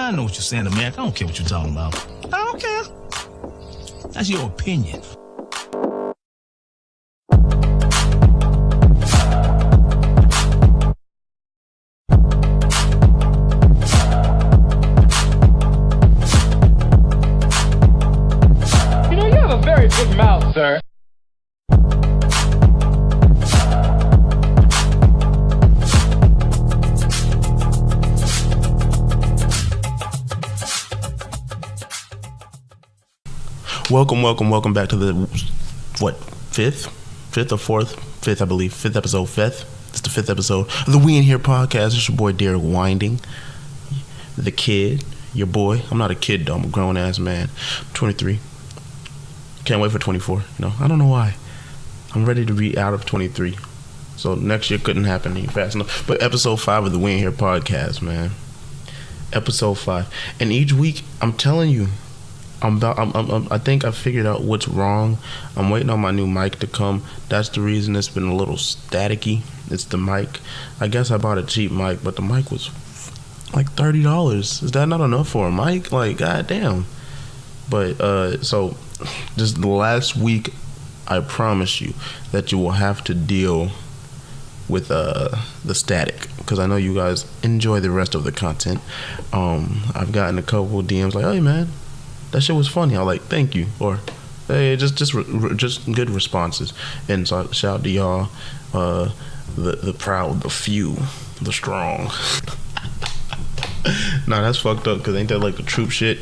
I know what you're saying, America. I don't care what you're talking about. I don't care. That's your opinion. You know, you have a very big mouth, sir. Welcome back to the fifth episode. It's the fifth episode of the We In Here podcast. It's your boy Derrick Winding, the kid, your boy. I'm not a kid though. I'm a grown ass man. I'm 23. Can't wait for 24. You know, I don't know why. I'm ready to be out of 23. So next year couldn't happen fast enough. But episode 5 of the We In Here podcast, man. Episode 5, and each week I'm telling you. I think I figured out what's wrong. I'm waiting on my new mic to come. That's the reason it's been a little staticky. It's the mic. I guess I bought a cheap mic, but the mic was like $30. Is that not enough for a mic? Like, goddamn. But so this the last week, I promise you that you will have to deal with the static, because I know you guys enjoy the rest of the content. I've gotten a couple DMs like, "Hey man, that shit was funny." I was like, "Thank you," or "Hey, just good responses." And so shout out to y'all, the proud, the few, the strong. Nah, that's fucked up, because ain't that like the troop shit?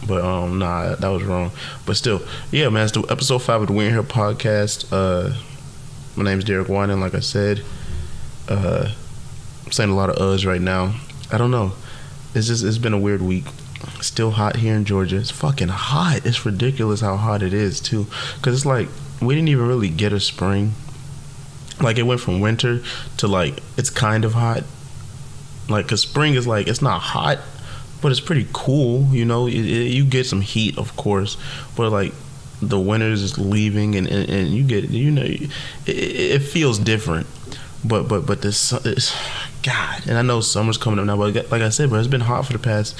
But nah, that was wrong. But still, yeah, man, it's the episode 5 of the We In Here podcast. My name's Derrick Winding, like I said. I'm saying a lot of uhs right now. I don't know. It's been a weird week. Still hot here in Georgia. It's fucking hot. It's ridiculous how hot it is too, because it's like we didn't even really get a spring. Like it went from winter to like it's kind of hot. Like, because spring is like, it's not hot, but it's pretty cool, you know. You get some heat, of course, but like the winter is leaving, and you get, you know, it feels different. But this God, and I know summer's coming up now, but like I said, bro, it's been hot for the past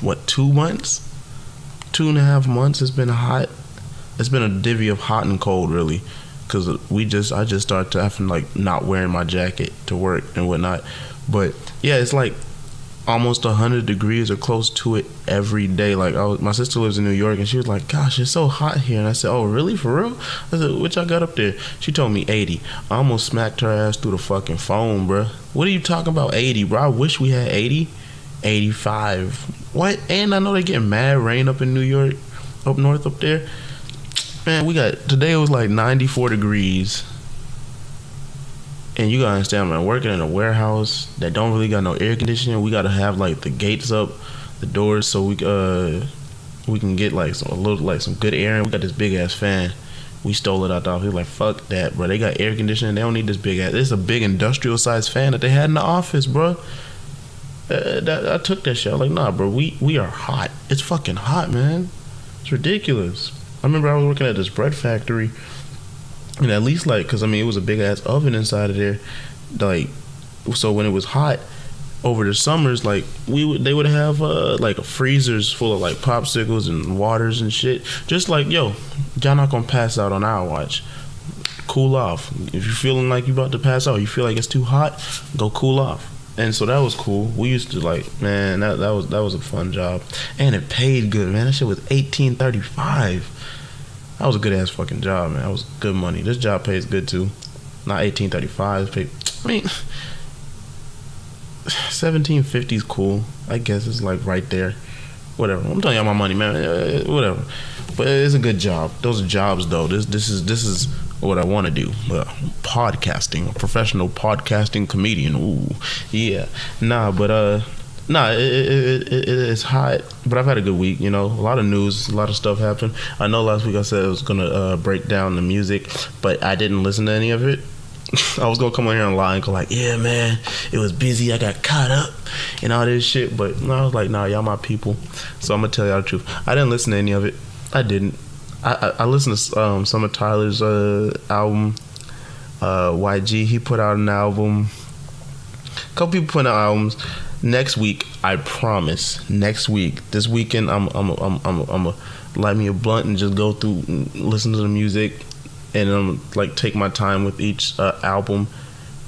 what, 2 months, 2.5 months. It's been hot. It's been a divvy of hot and cold, really, because I just started to having like not wearing my jacket to work and whatnot. But yeah, it's like almost 100 degrees or close to it every day. Like my sister lives in New York, and she was like, "Gosh, it's so hot here." And I said, "Oh, really? For real?" I said, "What y'all got up there?" She told me 80. I almost smacked her ass through the fucking phone, bro. What are you talking about 80, bro? I wish we had 80. 85. What? And I know they getting mad rain up in New York, up north up there. Man, today it was like 94 degrees. And you gotta understand, man, working in a warehouse that don't really got no air conditioning, we gotta have like the gates up, the doors, so we can get like some good air. And we got this big ass fan. We stole it out the office. We was like, fuck that, bro. They got air conditioning. They don't need this big ass. It's a big industrial size fan that they had in the office, bro. I took that shit. I was like, nah, bro, we are hot. It's fucking hot, man. It's ridiculous. I remember I was working at this bread factory, and at least like, cause I mean, it was a big ass oven inside of there. Like, so when it was hot over the summers, like they would have like freezers full of like popsicles and waters and shit. Just like, yo, y'all not gonna pass out on our watch. Cool off. If you're feeling like you about to pass out, you feel like it's too hot, go cool off. And so that was cool. We used to like, man, that was a fun job, and it paid good, man. That shit was $18.35. That was a good ass fucking job, man. That was good money. This job pays good too. Not $18.35. I mean, $17.50 is cool. I guess it's like right there. Whatever. I'm telling y'all my money, man. Whatever. But it's a good job. Those are jobs though. This is what I want to do. Podcasting, a professional podcasting comedian. Ooh, yeah. It's hot, but I've had a good week. You know, a lot of news, a lot of stuff happened. I know last week I said I was gonna break down the music, but I didn't listen to any of it. I was gonna come on here and lie and go like, yeah, man, it was busy. I got caught up and all this shit. But no, I was like, nah, y'all my people. So I'm gonna tell y'all the truth. I didn't listen to any of it. I didn't. I listened to some of Tyler's album. YG, he put out an album. A couple people put out albums. next week, I promise. Next week, this weekend, I'm light me a blunt and just go through, and listen to the music, and like take my time with each album,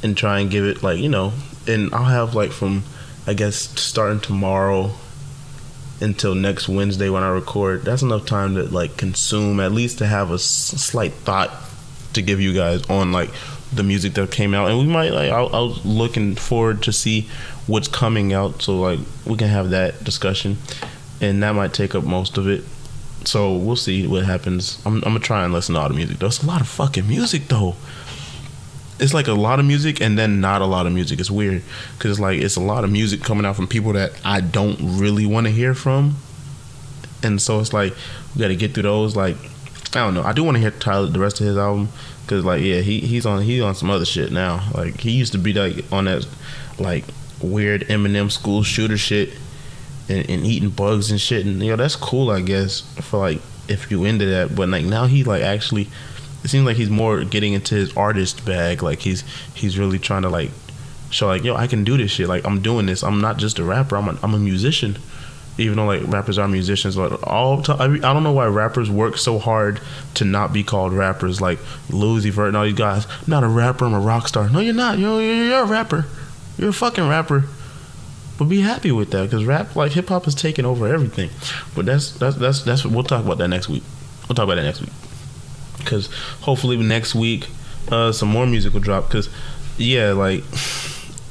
and try and give it like, you know. And I'll have like from, I guess, starting tomorrow until next Wednesday when I record. That's enough time to like consume, at least to have a slight thought to give you guys on like the music that came out. And we might like, I was looking forward to see what's coming out, so like we can have that discussion, and that might take up most of it. So we'll see what happens. I'm gonna try and listen to all the music though. It's a lot of fucking music though. It's like a lot of music and then not a lot of music. It's weird because like it's a lot of music coming out from people that I don't really want to hear from, and so it's like we got to get through those. Like I don't know. I do want to hear Tyler, the rest of his album, because like yeah, he's on some other shit now. Like he used to be like on that like weird Eminem school shooter shit and eating bugs and shit, and you know that's cool I guess for like if you into that. But like now he like actually, it seems like he's more getting into his artist bag. Like he's really trying to like show like, yo, I can do this shit. Like I'm doing this. I'm not just a rapper. I'm a musician. Even though like rappers are musicians, like I don't know why rappers work so hard to not be called rappers. Like Lil Uzi Vert and all these guys, I'm not a rapper, I'm a rock star. No, you're not. You're a rapper. You're a fucking rapper. But be happy with that, because rap, like hip hop, is taking over everything. But that's we'll talk about that next week. Because hopefully next week some more music will drop. Because yeah, like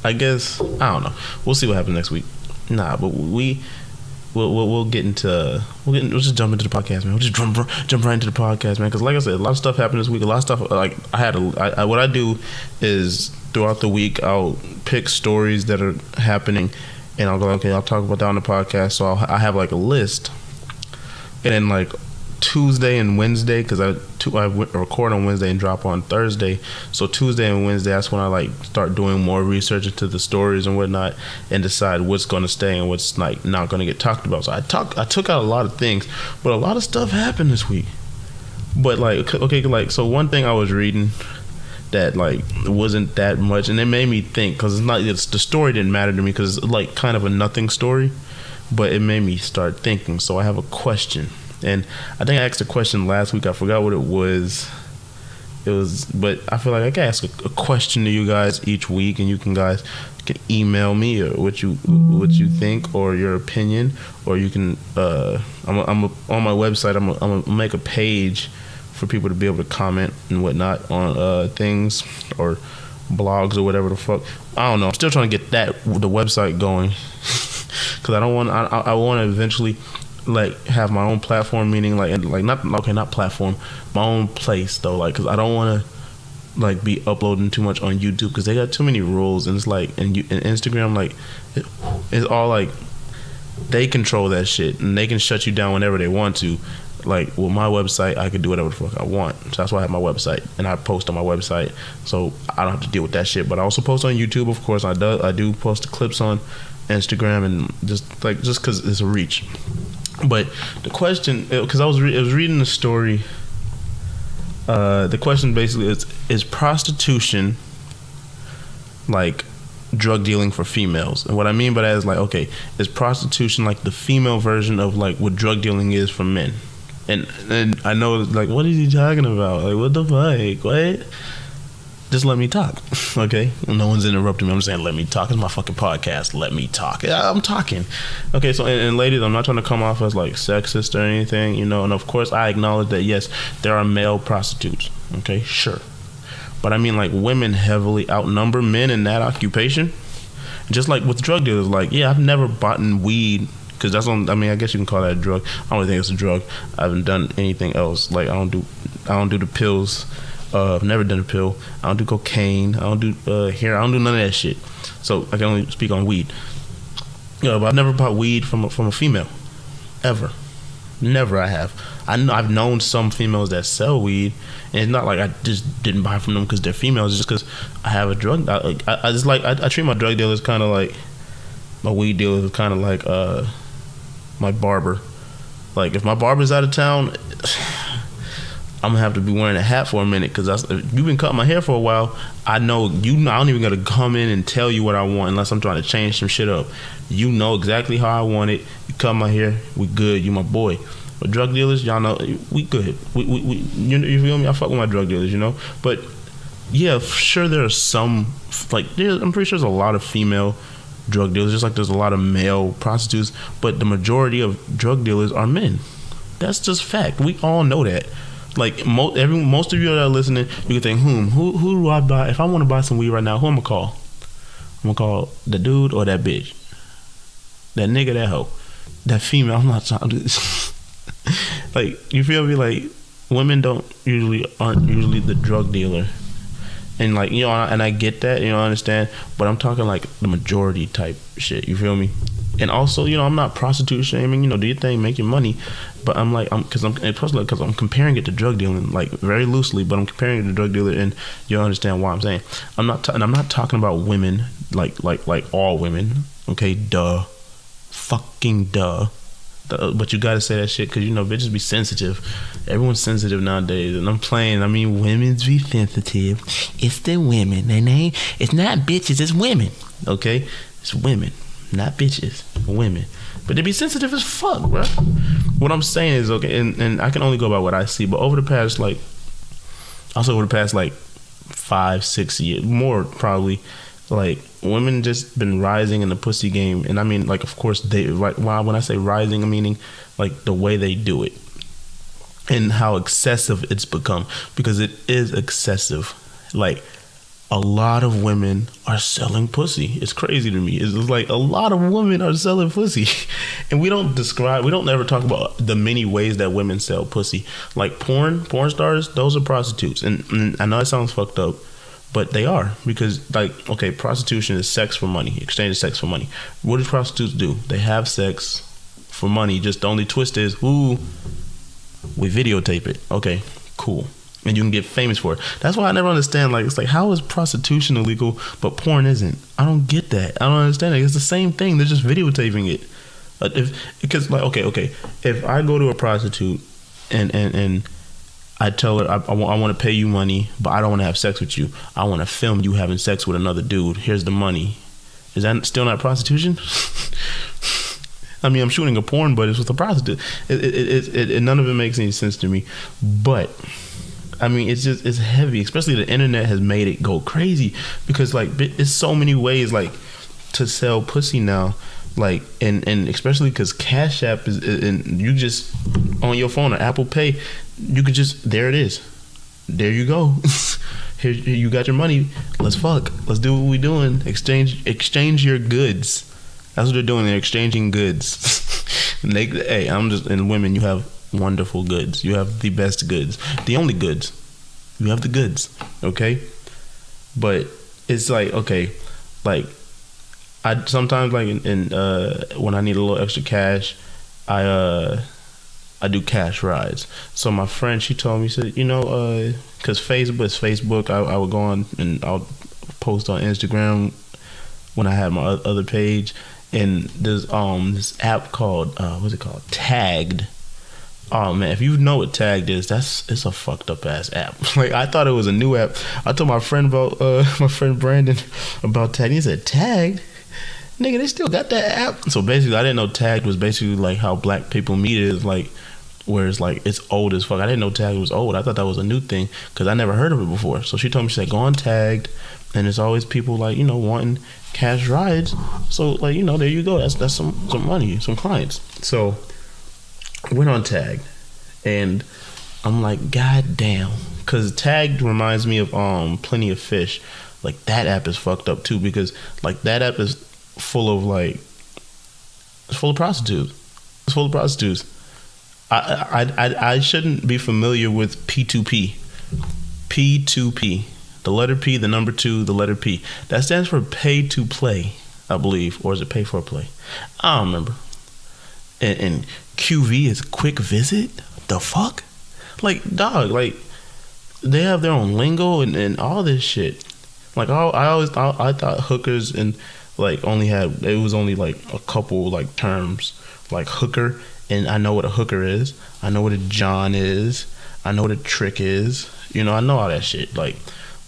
I guess I don't know. We'll see what happens next week. Nah, but we'll get into we'll just jump into the podcast, man. We'll just jump right into the podcast, man. Because like I said, a lot of stuff happened this week. A lot of stuff like what I do is throughout the week I'll pick stories that are happening, and I'll go, okay, I'll talk about that on the podcast. So I have like a list, and then like Tuesday and Wednesday, because I record on Wednesday and drop on Thursday. So Tuesday and Wednesday, that's when I like start doing more research into the stories and whatnot, and decide what's going to stay and what's like not going to get talked about. So I took out a lot of things, but a lot of stuff happened this week. But like okay, like so one thing I was reading that like wasn't that much, and it made me think, because the story didn't matter to me because it's like kind of a nothing story, but it made me start thinking. So I have a question. And I think I asked a question last week. I forgot what it was. But I feel like I can ask a question to you guys each week, and you guys can email me or what you think or your opinion, or you can. I'm on my website. I'm gonna make a page for people to be able to comment and whatnot on things or blogs or whatever the fuck. I don't know. I'm still trying to get the website going because I don't want. I want to eventually like have my own platform, meaning like not platform, my own place though, like because I don't want to like be uploading too much on YouTube because they got too many rules, and it's like and Instagram, like it's all like they control that shit and they can shut you down whenever they want to. Like with my website, I could do whatever the fuck I want, so that's why I have my website and I post on my website, so I don't have to deal with that shit. But I also post on YouTube, of course. I do post the clips on Instagram, and just because it's a reach. But the question, because I was reading the story, the question basically is prostitution like drug dealing for females? And what I mean by that is like, okay, is prostitution like the female version of like what drug dealing is for men? And I know like, what is he talking about? Like, what the fuck? What? Just let me talk, okay? No one's interrupting me. I'm just saying, let me talk. It's my fucking podcast. Let me talk. Yeah, I'm talking. Okay, so, and ladies, I'm not trying to come off as, like, sexist or anything, you know? And, of course, I acknowledge that, yes, there are male prostitutes, okay? Sure. But, I mean, like, women heavily outnumber men in that occupation. Just like with drug dealers, like, yeah, I've never bought weed, because that's on, I mean, I guess you can call that a drug. I don't think it's a drug. I haven't done anything else. Like, I don't do the pills. I've never done a pill. I don't do cocaine. I don't do hair. I don't do none of that shit. So I can only speak on weed. But I've never bought weed from a female, ever. Never. I have. I've known some females that sell weed, and it's not like I just didn't buy from them because they're females. It's just because I have a drug. I treat my drug dealers kind of like my weed dealers, kind of like my barber. Like if my barber's out of town, I'm gonna have to be wearing a hat for a minute because if you've been cutting my hair for a while. I know you. I don't even gotta come in and tell you what I want unless I'm trying to change some shit up. You know exactly how I want it. You cut my hair, we good. You my boy. But drug dealers, y'all know we good. We you feel me? I fuck with my drug dealers, you know. But yeah, sure there are some I'm pretty sure there's a lot of female drug dealers, just like there's a lot of male prostitutes. But the majority of drug dealers are men. That's just fact. We all know that. Like most of you that are listening, you can think, who do I buy? If I want to buy some weed right now, who I'm gonna call? I'm gonna call the dude or that bitch, that nigga, that hoe, that female. I'm not trying to. Like, you feel me? Like, women aren't usually the drug dealer, and like, you know, and I get that, you know, I understand, but I'm talking like the majority type shit. You feel me? And also, you know, I'm not prostitute shaming. You know, do your thing, make your money. But I'm like, because I'm comparing it to drug dealing, like very loosely. But I'm comparing it to drug dealer, and you'll understand why I'm saying. I'm not talking about women like all women. Okay, duh, fucking duh. But you gotta say that shit because, you know, bitches be sensitive. Everyone's sensitive nowadays, and I'm playing. I mean, women's be sensitive. It's the women, and it's not bitches. It's women. Okay, it's women. Not bitches, women. But they be sensitive as fuck, bro. What I'm saying is, okay, and I can only go by what I see, but over the past 5-6 years, more probably, like, women just been rising in the pussy game. And I mean, like, of course, when I say rising, I'm meaning, like, the way they do it and how excessive it's become, because it is excessive. Like, a lot of women are selling pussy. It's crazy to me. It's like a lot of women are selling pussy. And we don't ever talk about the many ways that women sell pussy. Like porn stars, those are prostitutes. And I know it sounds fucked up, but they are. Because, like, okay, prostitution is sex for money. Exchange sex for money. What do prostitutes do? They have sex for money. Just the only twist is, we videotape it. Okay, cool. And you can get famous for it. That's why I never understand. Like, it's like, how is prostitution illegal but porn isn't? I don't get that. I don't understand it. It's the same thing. They're just videotaping it. Because okay, if I go to a prostitute and I tell her I want to pay you money, but I don't want to have sex with you. I want to film you having sex with another dude. Here's the money. Is that still not prostitution? I mean, I'm shooting a porn, but it's with a prostitute. None of it makes any sense to me. But I mean, it's heavy. Especially the internet has made it go crazy because, like, it's so many ways, like, to sell pussy now. Like, and especially because Cash App is, and you just on your phone or Apple Pay, you could just, there it is. There you go. Here you got your money. Let's fuck. Let's do what we doing. Exchange your goods. That's what they're doing. They're exchanging goods. And women, you have wonderful goods. You have the best goods. The only goods. You have the goods. Okay? But it's like, okay, like, I sometimes, like, when I need a little extra cash, I do cash rides. So my friend, she told me, she said, you know, because Facebook, I would go on and I'll post on Instagram when I had my other page, and there's this app called what's it called? Tagged. Oh man, if you know what Tagged is, it's a fucked up ass app. Like, I thought it was a new app. I told my friend about my friend Brandon about Tagged. He said, Tagged? Nigga, they still got that app. So basically, I didn't know Tagged was basically like how black people meet is, like, where it's like it's old as fuck. I didn't know Tagged was old. I thought that was a new thing because I never heard of it before. So she told me, she said, go on Tagged, and it's always people, like, you know, wanting cash rides. So, like, you know, there you go. That's some money, some clients. So I went on Tagged, and I'm like, god damn, because Tagged reminds me of Plenty of Fish. Like, that app is fucked up too, because, like, that app is full of, like, it's full of prostitutes. It's full of prostitutes. I shouldn't be familiar with P2P. P2P. The letter P, the number 2, the letter P. That stands for pay to play, I believe. Or is it pay for play? I don't remember. And QV is quick visit? The fuck? Like, dog, like, they have their own lingo and all this shit. Like, I thought hookers and, like, it was only like a couple, like, terms, like hooker, and I know what a hooker is. I know what a John is. I know what a trick is. You know, I know all that shit. Like,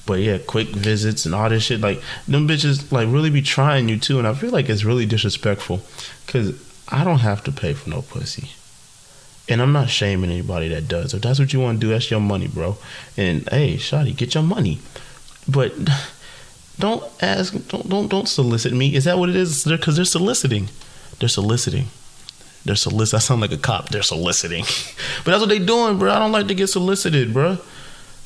but yeah, quick visits and all this shit. Like, them bitches like really be trying you too, and I feel like it's really disrespectful because I don't have to pay for no pussy. And I'm not shaming anybody that does. If that's what you want to do, that's your money, bro. And hey, shawty, get your money. But don't solicit me. Is that what it is? Because they're soliciting. They're soliciting. I sound like a cop. They're soliciting. But that's what they doing, bro. I don't like to get solicited, bro.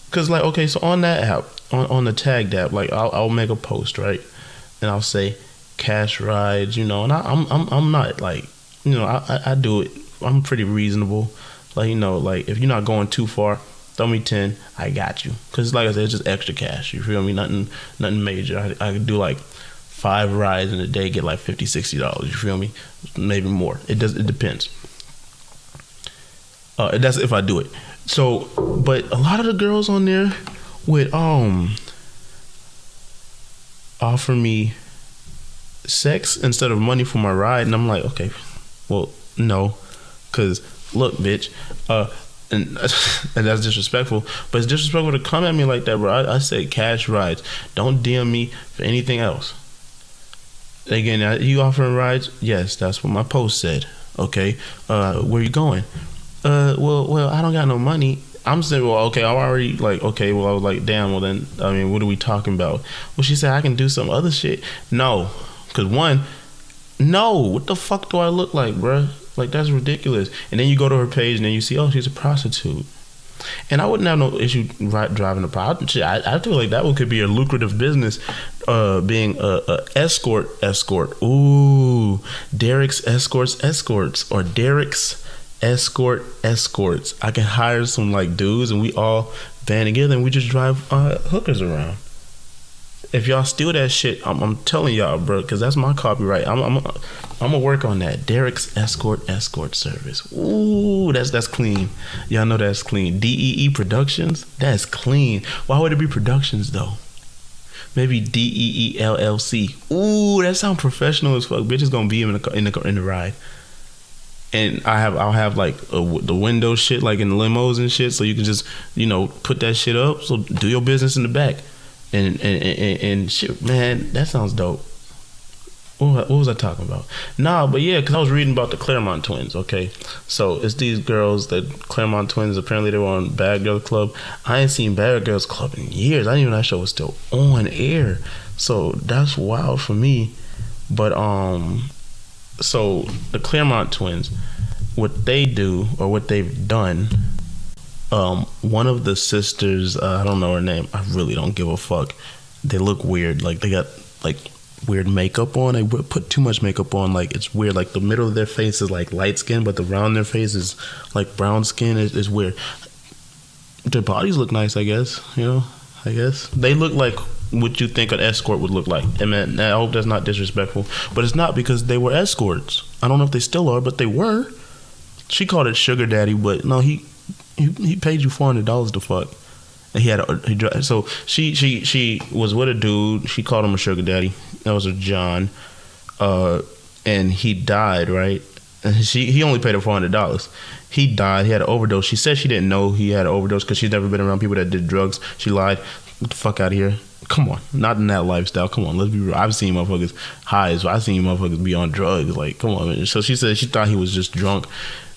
Because, like, okay, so on that app, on the tagged app, like, I'll make a post, right? And I'll say cash rides, you know. And I'm not, like, you know, I do it. I'm pretty reasonable. Like, you know, like, if you're not going too far, throw me 10, I got you. Because, like I said, it's just extra cash. You feel me? Nothing major. I could do, like, 5 rides in a day, get, like, $50, $60. You feel me? Maybe more. It depends. That's if I do it. So, but a lot of the girls on there would, offer me sex instead of money for my ride. And I'm like, okay, well, no. Because, look, bitch, and that's disrespectful. But it's disrespectful to come at me like that, bro. I say cash rides. Don't DM me for anything else. Again, you offering rides? Yes, that's what my post said. Okay, where you going? Well, I don't got no money. I'm saying, well, okay, I'm already like, okay, well, I was like, damn, well then, I mean, what are we talking about? Well, she said I can do some other shit. No, because what the fuck do I look like, bruh? Like, that's ridiculous. And then you go to her page and then you see, oh, she's a prostitute. And I wouldn't have no issue driving a prostitute. I feel like that could be a lucrative business, being a escort. Ooh, Derrick's escorts, or Derrick's escorts. I can hire some like dudes and we all band together and we just drive hookers around. If y'all steal that shit, I'm telling y'all, bro, because that's my copyright. I'm gonna work on that. Derrick's escort service. Ooh, that's clean. Y'all know that's clean. DEE Productions. That's clean. Why would it be Productions though? Maybe DEE LLC. Ooh, that sounds professional as fuck. Bitch is gonna be in the ride. And I'll have like the window shit like in the limos and shit, so you can just, you know, put that shit up. So do your business in the back. And shit, man, that sounds dope. What was I talking about? Nah, but yeah, because I was reading about the Claremont twins, okay? So it's these girls, the Claremont twins, apparently they were on Bad Girls Club. I ain't seen Bad Girls Club in years. I didn't even know that show was still on air. So that's wild for me. But, so the Claremont twins, what they do, or what they've done, one of the sisters, I don't know her name, I really don't give a fuck. They look weird, like they got like weird makeup on. They put too much makeup on, like it's weird. Like the middle of their face is like light skin, but the around their face is like brown skin. Is weird. Their bodies look nice, I guess. You know, I guess they look like what you think an escort would look like. And man, I hope that's not disrespectful, but it's not, because they were escorts. I don't know if they still are, but they were. She called it sugar daddy, but no, he paid you $400 to fuck, and so she was with a dude. She called him a sugar daddy. That was a John, and he died, right? And he only paid her $400. He died. He had an overdose. She said she didn't know he had an overdose because she's never been around people that did drugs. She lied. Get the fuck out of here. Come on, not in that lifestyle. Come on, let's be real. I've seen motherfuckers high, so I've seen motherfuckers be on drugs. Like, come on, man. So she said she thought he was just drunk.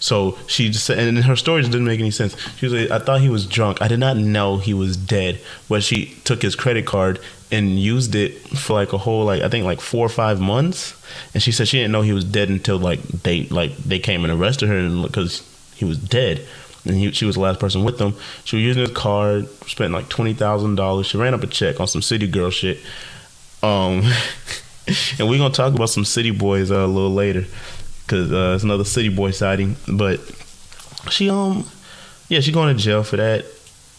So she just said, and her story just didn't make any sense. She was like, I thought he was drunk. I did not know he was dead. But she took his credit card and used it for like a whole, like, I think like 4 or 5 months. And she said she didn't know he was dead until they came and arrested her because he was dead. And she was the last person with them. She was using his card, spent like $20,000. She ran up a check on some city girl shit. And we're gonna talk about some city boys a little later, because it's another city boy sighting. But she she going to jail for that.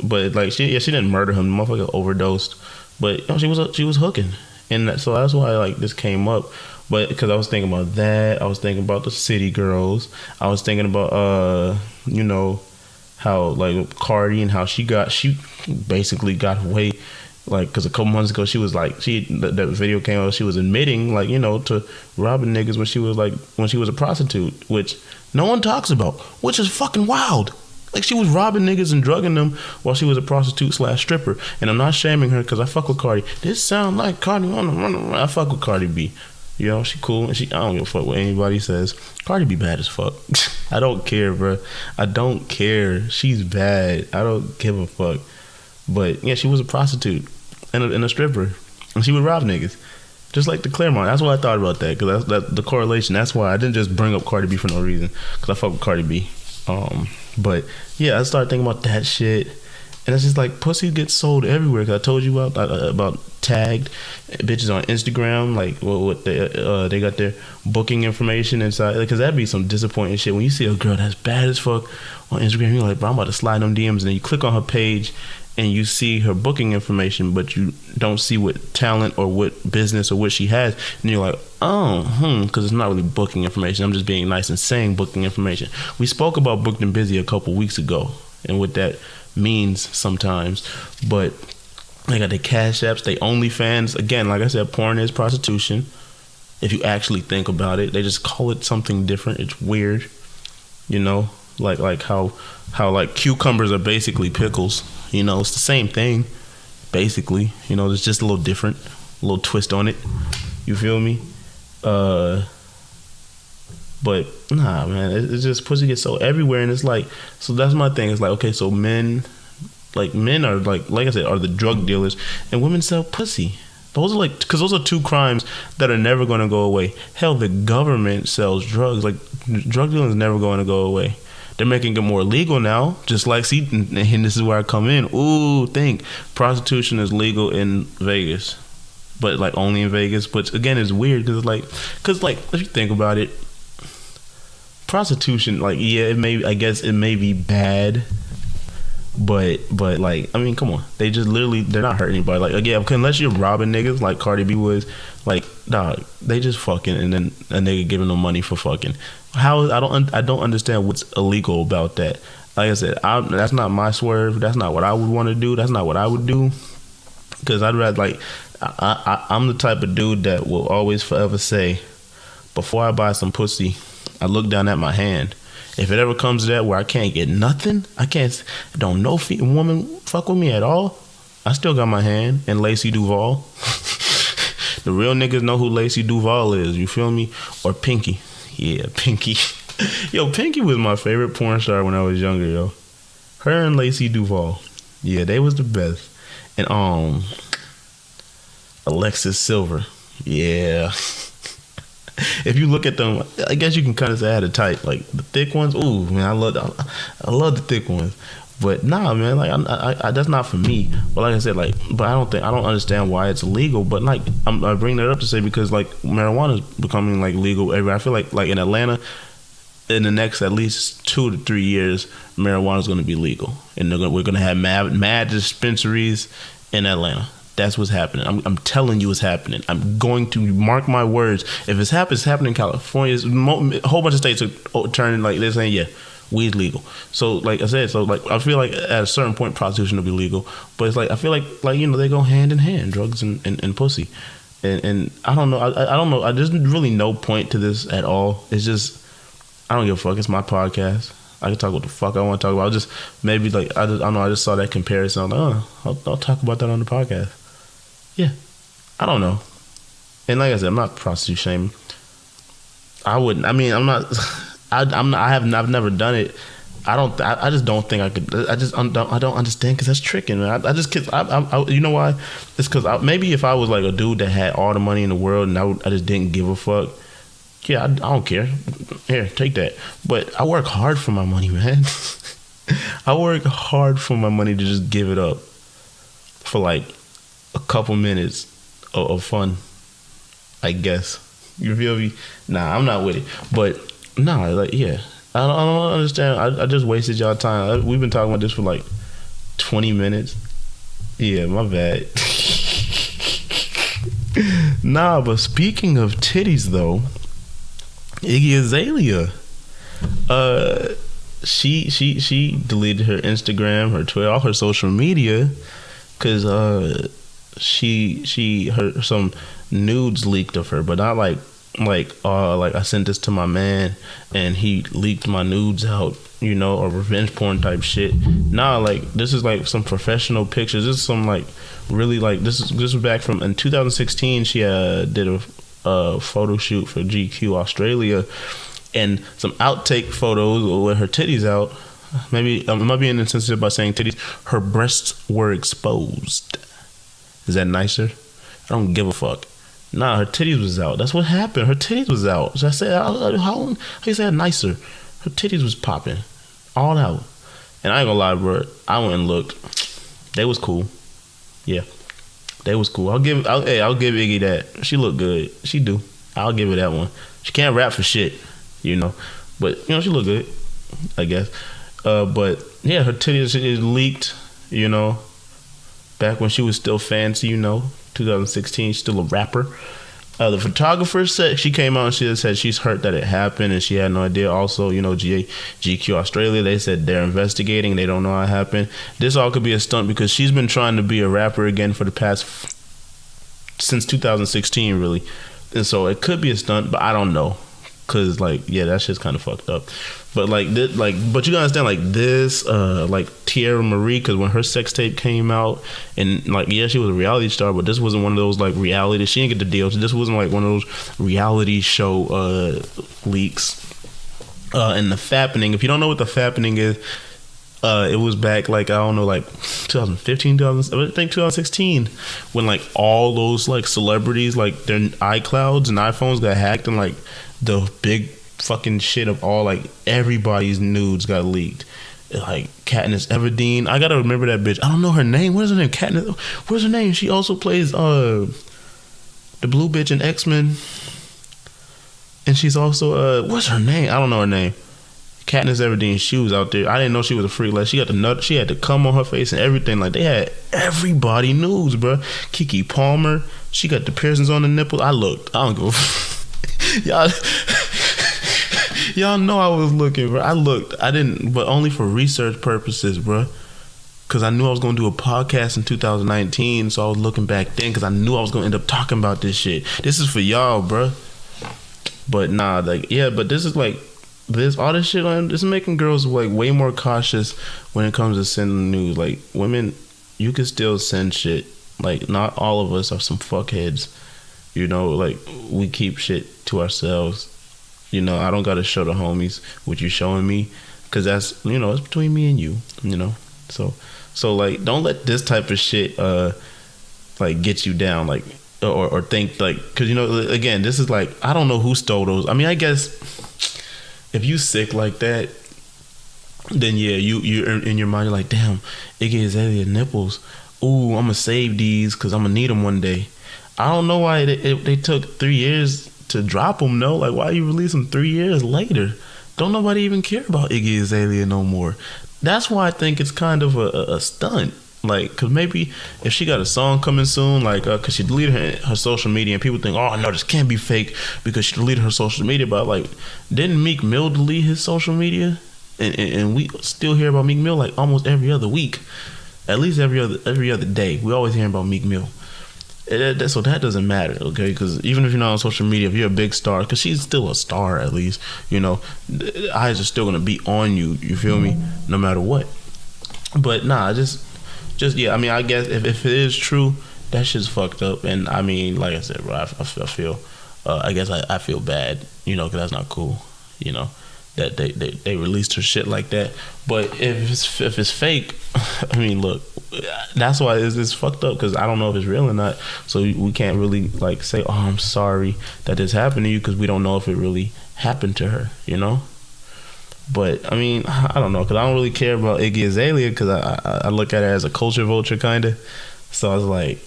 But like she didn't murder him. The motherfucker overdosed. But you know, she was hooking, and so that's why like this came up. But because I was thinking about that, I was thinking about the city girls. I was thinking about you know, how like Cardi and how she basically got away, like, because a couple months ago she was like, that video came out, she was admitting, like, you know, to robbing niggas when she was a prostitute, which no one talks about, which is fucking wild. Like, she was robbing niggas and drugging them while she was a prostitute / stripper. And I'm not shaming her because I fuck with Cardi. This sound like Cardi on the run. I fuck with Cardi B. You know, she cool, and I don't give a fuck what anybody says. Cardi B bad as fuck. I don't care, bro. I don't care. She's bad. I don't give a fuck. But yeah, she was a prostitute and a stripper, and she would rob niggas, just like the Claremont. That's why I thought about that, because that's the correlation. That's why I didn't just bring up Cardi B for no reason, because I fuck with Cardi B. But yeah, I started thinking about that shit. And it's just like, pussy gets sold everywhere. Cause I told you about tagged bitches on Instagram, like what they got their booking information inside. Like, cause that'd be some disappointing shit when you see a girl that's bad as fuck on Instagram. You're like, bro, I'm about to slide them DMs, and then you click on her page and you see her booking information, but you don't see what talent or what business or what she has, and you're like, because it's not really booking information. I'm just being nice and saying booking information. We spoke about booked and busy a couple weeks ago, and what that means sometimes. But they got the Cash Apps, they OnlyFans. Again, like I said, porn is prostitution. If you actually think about it, they just call it something different. It's weird, you know, like how like cucumbers are basically pickles. You know, it's the same thing, basically. You know, it's just a little different, a little twist on it. You feel me? But nah, man, it's just pussy gets so everywhere, and it's like, so that's my thing. It's like, okay, so men are like I said, are the drug dealers, and women sell pussy. Those are like, because those are two crimes that are never going to go away. Hell, the government sells drugs. Like, drug dealing is never going to go away. They're making it more legal now, just like, see, and this is where I come in. Ooh, think prostitution is legal in Vegas, but like only in Vegas. But again, it's weird because if you think about it, prostitution, like, yeah, I guess it may be bad, but like, I mean, come on, they just literally, they're not hurting anybody. Like, again, unless you're robbing niggas like Cardi B was, like, dog, they just fucking, and then a nigga giving them money for fucking. How I don't understand what's illegal about that. Like I said, that's not my swerve. That's not what I would want to do. That's not what I would do, because I'd rather, like, I'm the type of dude that will always forever say, before I buy some pussy, I look down at my hand. If it ever comes to that where I can't get nothing, don't no woman fuck with me at all, I still got my hand and Lacey Duval. The real niggas know who Lacey Duval is, you feel me? Or Pinky. Yeah, Pinky. Yo, Pinky was my favorite porn star when I was younger, yo. Her and Lacey Duval. Yeah, they was the best. And Alexis Silver. Yeah. If you look at them, I guess you can kind of say I had a type. Like, the thick ones, ooh, man, I love the thick ones. But nah, man, like, I that's not for me. But like I said, like, but I don't understand why it's illegal. But like, I bring that up to say, because like, marijuana is becoming like legal everywhere. I feel like in Atlanta, in the next at least 2 to 3 years, marijuana is going to be legal, and we're going to have mad dispensaries in Atlanta. That's what's happening. I'm telling you, it's happening. I'm going to mark my words. If it's happening in California. A whole bunch of states are turning, like, they're saying, yeah, weed's legal. So like I said, so like, I feel like at a certain point prostitution will be legal, but it's like, I feel like you know, they go hand in hand, drugs and pussy, and I don't know. I don't know. There's really no point to this at all. It's just, I don't give a fuck. It's my podcast. I can talk what the fuck I want to talk about. I just maybe like I don't know. I just saw that comparison. I'm like, I'll talk about that on the podcast. Yeah, I don't know. And like I said, I'm not prostitute shaming. I wouldn't. I mean, I'm not. I've never done it. I just don't think I could. I don't understand, because that's tricking, man. I just, you know why? It's because maybe if I was like a dude that had all the money in the world and I just didn't give a fuck. Yeah, I don't care. Here, take that. But I work hard for my money, man. I work hard for my money to just give it up for like a couple minutes of fun, I guess. You feel me? Nah, I'm not with it. But nah, like, yeah, I don't understand. I just wasted y'all time. We've been talking about this for like 20 minutes. Yeah, my bad. Nah, but speaking of titties though, Iggy Azalea, she deleted her Instagram, her Twitter, all her social media, because some nudes leaked of her, but not like like I sent this to my man and he leaked my nudes out, you know, or revenge porn type shit. Nah, like this is like some professional pictures. This is some like really like this was back from in 2016. She did a photo shoot for GQ Australia, and some outtake photos with her titties out. Maybe I might be insensitive by saying titties. Her breasts were exposed. Is that nicer? I don't give a fuck. Nah, her titties was out. That's what happened. Her titties was out. So I said, how you say that nicer? Her titties was popping, all out. And I ain't gonna lie, bro. I went and looked. They was cool. Yeah, they was cool. I'll give Iggy that. She look good. She do. I'll give her that one. She can't rap for shit, you know, but you know she look good, I guess. But yeah, her titties is leaked, you know, back when she was still fancy, you know, 2016, she's still a rapper. The photographer said, she came out and she said she's hurt that it happened and she had no idea. Also, you know, GQ Australia, they said they're investigating, they don't know how it happened. This all could be a stunt because she's been trying to be a rapper again for the past, since 2016 really. And so it could be a stunt, but I don't know. Cause like, yeah, that shit's kind of fucked up. But like, but you gotta understand, like this, like Tierra Marie, cause when her sex tape came out, and like, yeah, she was a reality star, but this wasn't one of those like reality. She didn't get the deal. So this wasn't like one of those reality show leaks. And the fappening. If you don't know what the fappening is, it was back like I don't know, like 2015, I think 2016, when like all those like celebrities, like their iClouds and iPhones got hacked, and like the big fucking shit of all like everybody's nudes got leaked. Like Katniss Everdeen, I gotta remember that bitch. I don't know her name. What is her name? Katniss. What's her name? She also plays the blue bitch in X-Men, and she's also what's her name? I don't know her name. Katniss Everdeen. She was out there. I didn't know she was a freak. Like she got the nut. She had the cum on her face and everything. Like they had everybody nudes, bro. Keke Palmer. She got the piercings on the nipples. I looked. I don't go. Y'all know I was looking, bro. I looked. I didn't, but only for research purposes, bro. Because I knew I was going to do a podcast in 2019, so I was looking back then because I knew I was going to end up talking about this shit. This is for y'all, bro. But nah, like, yeah, but this is like, all this shit, this is making girls like way more cautious when it comes to sending news. Like, women, you can still send shit. Like, not all of us are some fuckheads. You know, like, we keep shit to ourselves. You know, I don't gotta show the homies what you showing me, because that's, you know, it's between me and you, you know. So like, don't let this type of shit like get you down, like, or think like, because, you know, again, this is like, I don't know who stole those. I mean, I guess if you sick like that, then yeah, you're in your mind, you're like, damn, Iggy Azalea nipples. Ooh, I'm gonna save these because I'm gonna need them one day. I don't know why they took 3 years to drop them, no? Like, why you release them 3 years later? Don't nobody even care about Iggy Azalea no more. That's why I think it's kind of a stunt. Like, because maybe if she got a song coming soon, like, because she deleted her social media, and people think, oh, no, this can't be fake because she deleted her social media. But, like, didn't Meek Mill delete his social media? And we still hear about Meek Mill, like, almost every other week. At least every other day. We always hear about Meek Mill. So that doesn't matter, okay? Because even if you're not on social media, if you're a big star, because she's still a star at least, you know, the eyes are still gonna be on you. You feel me? No matter what. But nah, just yeah. I mean, I guess if it is true, that shit's fucked up. And I mean, like I said, bro, I feel, I guess I feel bad, you know, because that's not cool, you know, that they released her shit like that. But if it's fake, I mean, look, that's why it's fucked up, because I don't know if it's real or not. So we can't really like say, oh, I'm sorry that this happened to you, because we don't know if it really happened to her, you know. But I mean, I don't know, because I don't really care about Iggy Azalea, because I look at her as a culture vulture kind of. So I was like,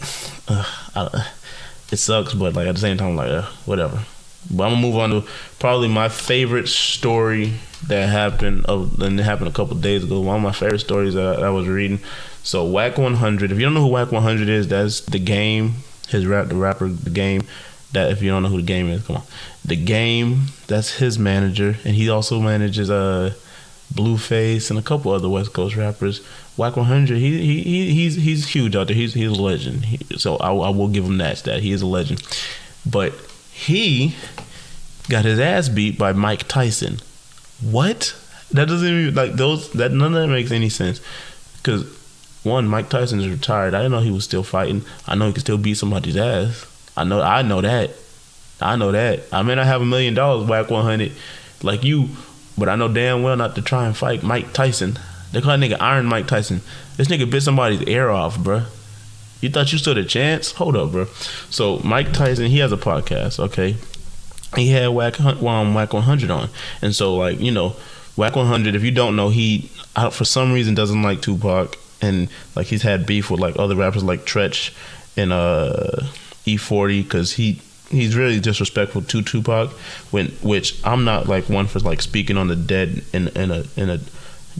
it sucks, but like at the same time, I'm like, whatever. But I'm gonna move on to probably my favorite story that happened, and it happened a couple days ago. One of my favorite stories that I was reading. So Whack 100. If you don't know who Whack 100 is, that's The Game. The rapper, The Game. That, if you don't know who The Game is, come on. The Game. That's his manager, and he also manages Blueface and a couple other West Coast rappers. Whack 100. He's huge out there. He's a legend. So I will give him that. He is a legend. But he got his ass beat by Mike Tyson. What? That doesn't even like those. That none of that makes any sense. Because one, Mike Tyson is retired. I didn't know he was still fighting. I know he could still beat somebody's ass. I know that. I may not have $1 million, whack 100, like you, but I know damn well not to try and fight Mike Tyson. They call that nigga Iron Mike Tyson. This nigga bit somebody's ear off, bruh. You thought you stood a chance? Hold up, bro. So Mike Tyson, he has a podcast, okay? He had Whack 100 on. And so, like, you know, Whack 100, if you don't know, he, for some reason, doesn't like Tupac. And, like, he's had beef with, like, other rappers like Tretch and E40 because he's really disrespectful to Tupac, which I'm not, like, one for, like, speaking on the dead in a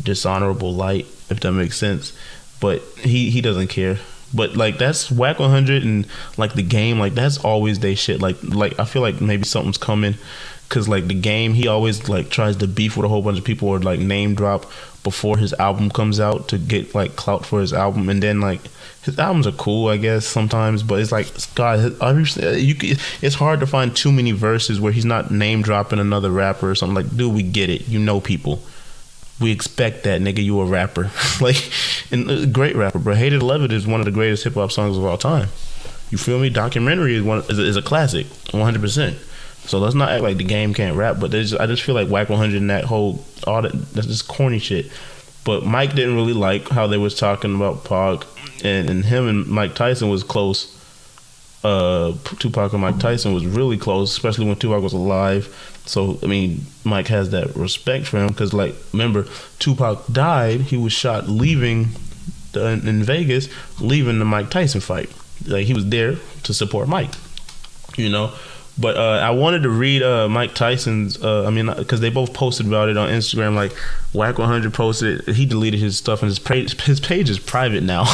dishonorable light, if that makes sense. But he doesn't care. But like that's Whack 100 and like the Game, like that's always they shit. Like I feel like maybe something's coming, cause like the Game, he always like tries to beef with a whole bunch of people or like name drop before his album comes out to get like clout for his album, and then like his albums are cool, I guess sometimes, but it's like God, it's hard to find too many verses where he's not name dropping another rapper or something. Like, dude, we get it, you know people. We expect that, nigga. You a rapper, like, and a great rapper, bro. Hated to Love It is one of the greatest hip hop songs of all time. You feel me? Documentary is a classic, 100%. So let's not act like the Game can't rap. But I just feel like Whack 100 and that whole that's just corny shit. But Mike didn't really like how they was talking about Pac, and him and Mike Tyson was close. Tupac and Mike Tyson was really close, especially when Tupac was alive. So, I mean, Mike has that respect for him because, like, remember, Tupac died. He was shot leaving in Vegas, leaving the Mike Tyson fight. Like, he was there to support Mike, you know. But I wanted to read Mike Tyson's, because they both posted about it on Instagram. Like, Whack 100 posted it. He deleted his stuff, and his page is private now.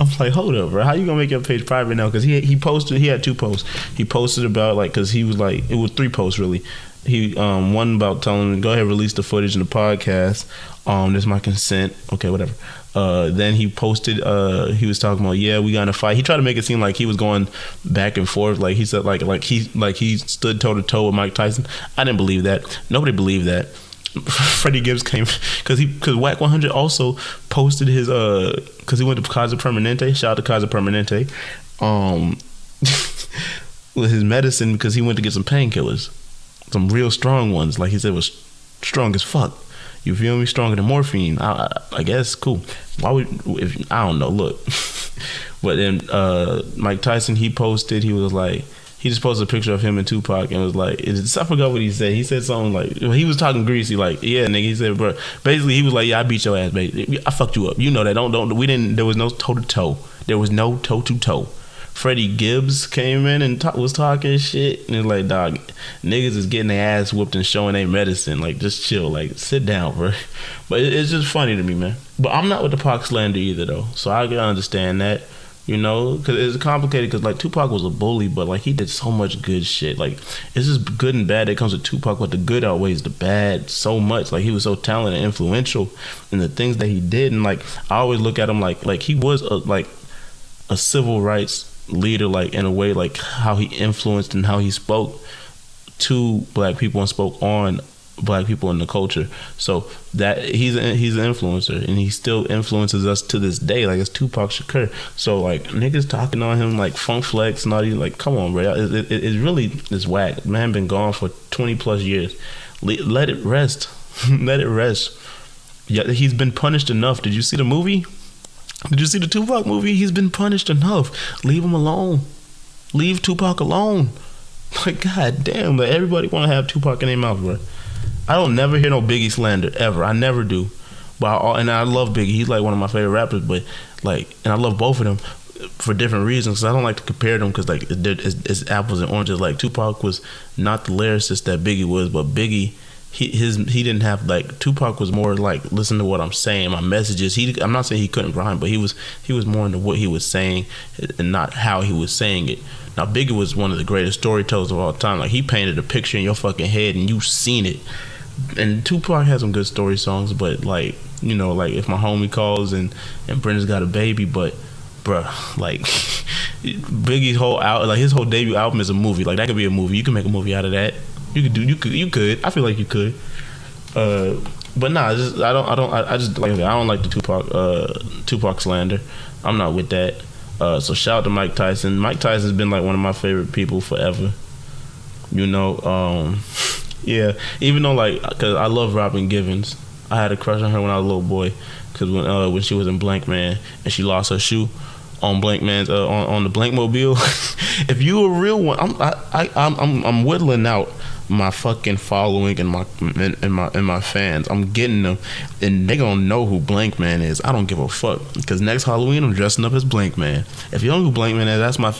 I'm like, hold up, bro. How you gonna make your page private now? Because he posted, he had 2 posts. He posted about, like, because he was like, it was 3 posts really. He one about telling him, go ahead, release the footage in the podcast. This is my consent. Okay, whatever. Then he posted, he was talking about, yeah, we got in a fight. He tried to make it seem like he was going back and forth. Like he said, like he stood toe to toe with Mike Tyson. I didn't believe that. Nobody believed that. Freddie Gibbs came because Whack 100 also posted his because he went to Casa Permanente. Shout out to Casa Permanente, with his medicine because he went to get some painkillers, some real strong ones. Like he said, was strong as fuck. You feel me? Stronger than morphine. I guess cool. Why would if I don't know? Look, but then Mike Tyson he posted. He was like. He just posted a picture of him and Tupac and was like, I forgot what he said. He said something like, he was talking greasy, like, yeah, nigga. He said, bro, basically he was like, yeah, I beat your ass, baby. I fucked you up. You know that. There was no toe to toe. There was no toe to toe. Freddie Gibbs came in and was talking shit. And it's like, dog, niggas is getting their ass whooped and showing their medicine. Like, just chill. Like, sit down, bro. But it's just funny to me, man. But I'm not with the Pac slander either, though. So I can understand that. You know, because it's complicated. Because like Tupac was a bully, but like he did so much good shit. Like it's just good and bad that comes with Tupac, but the good outweighs the bad so much. Like he was so talented and influential in the things that he did, and like I always look at him like he was a civil rights leader, like in a way, like how he influenced and how he spoke to black people and spoke on black people in the culture. So that he's an influencer and he still influences us to this day. Like it's Tupac Shakur. So like niggas talking on him like Funk Flex, not even like, come on, bro. It really is whack. Man been gone for 20 plus years. Let it rest. Let it rest. Yeah, he's been punished enough. Did you see the movie? Did you see the Tupac movie? He's been punished enough. Leave him alone. Leave Tupac alone. Like, god damn, like everybody want to have Tupac in their mouth, bro. I don't never hear no Biggie slander ever. I never do. But and I love Biggie. He's like one of my favorite rappers. But like, and I love both of them for different reasons. Cause I don't like to compare them because like it's apples and oranges. Like Tupac was not the lyricist that Biggie was, but Biggie he didn't have like Tupac was more like listen to what I'm saying, my messages. I'm not saying he couldn't rhyme, but he was more into what he was saying and not how he was saying it. Now Biggie was one of the greatest storytellers of all time. Like he painted a picture in your fucking head and you've seen it. And Tupac has some good story songs, but like, you know, like If My Homie Calls and Brenda's Got a Baby, but bruh, like Biggie's whole his whole debut album is a movie. Like that could be a movie. You can make a movie out of that. You could. I feel like you could. But nah, I don't like the Tupac slander. I'm not with that. So shout out to Mike Tyson. Mike Tyson's been like one of my favorite people forever. You know, yeah. Even though cause I love Robin Givens. I had a crush on her when I was a little boy. Cause when she was in Blank Man and she lost her shoe on Blank Man's on the Blank Mobile. If you a real one, I'm whittling out my fucking following and my fans. I'm getting them, and they gonna know who Blank Man is. I don't give a fuck, because next Halloween I'm dressing up as Blank Man. If you don't know who Blank Man is, that's my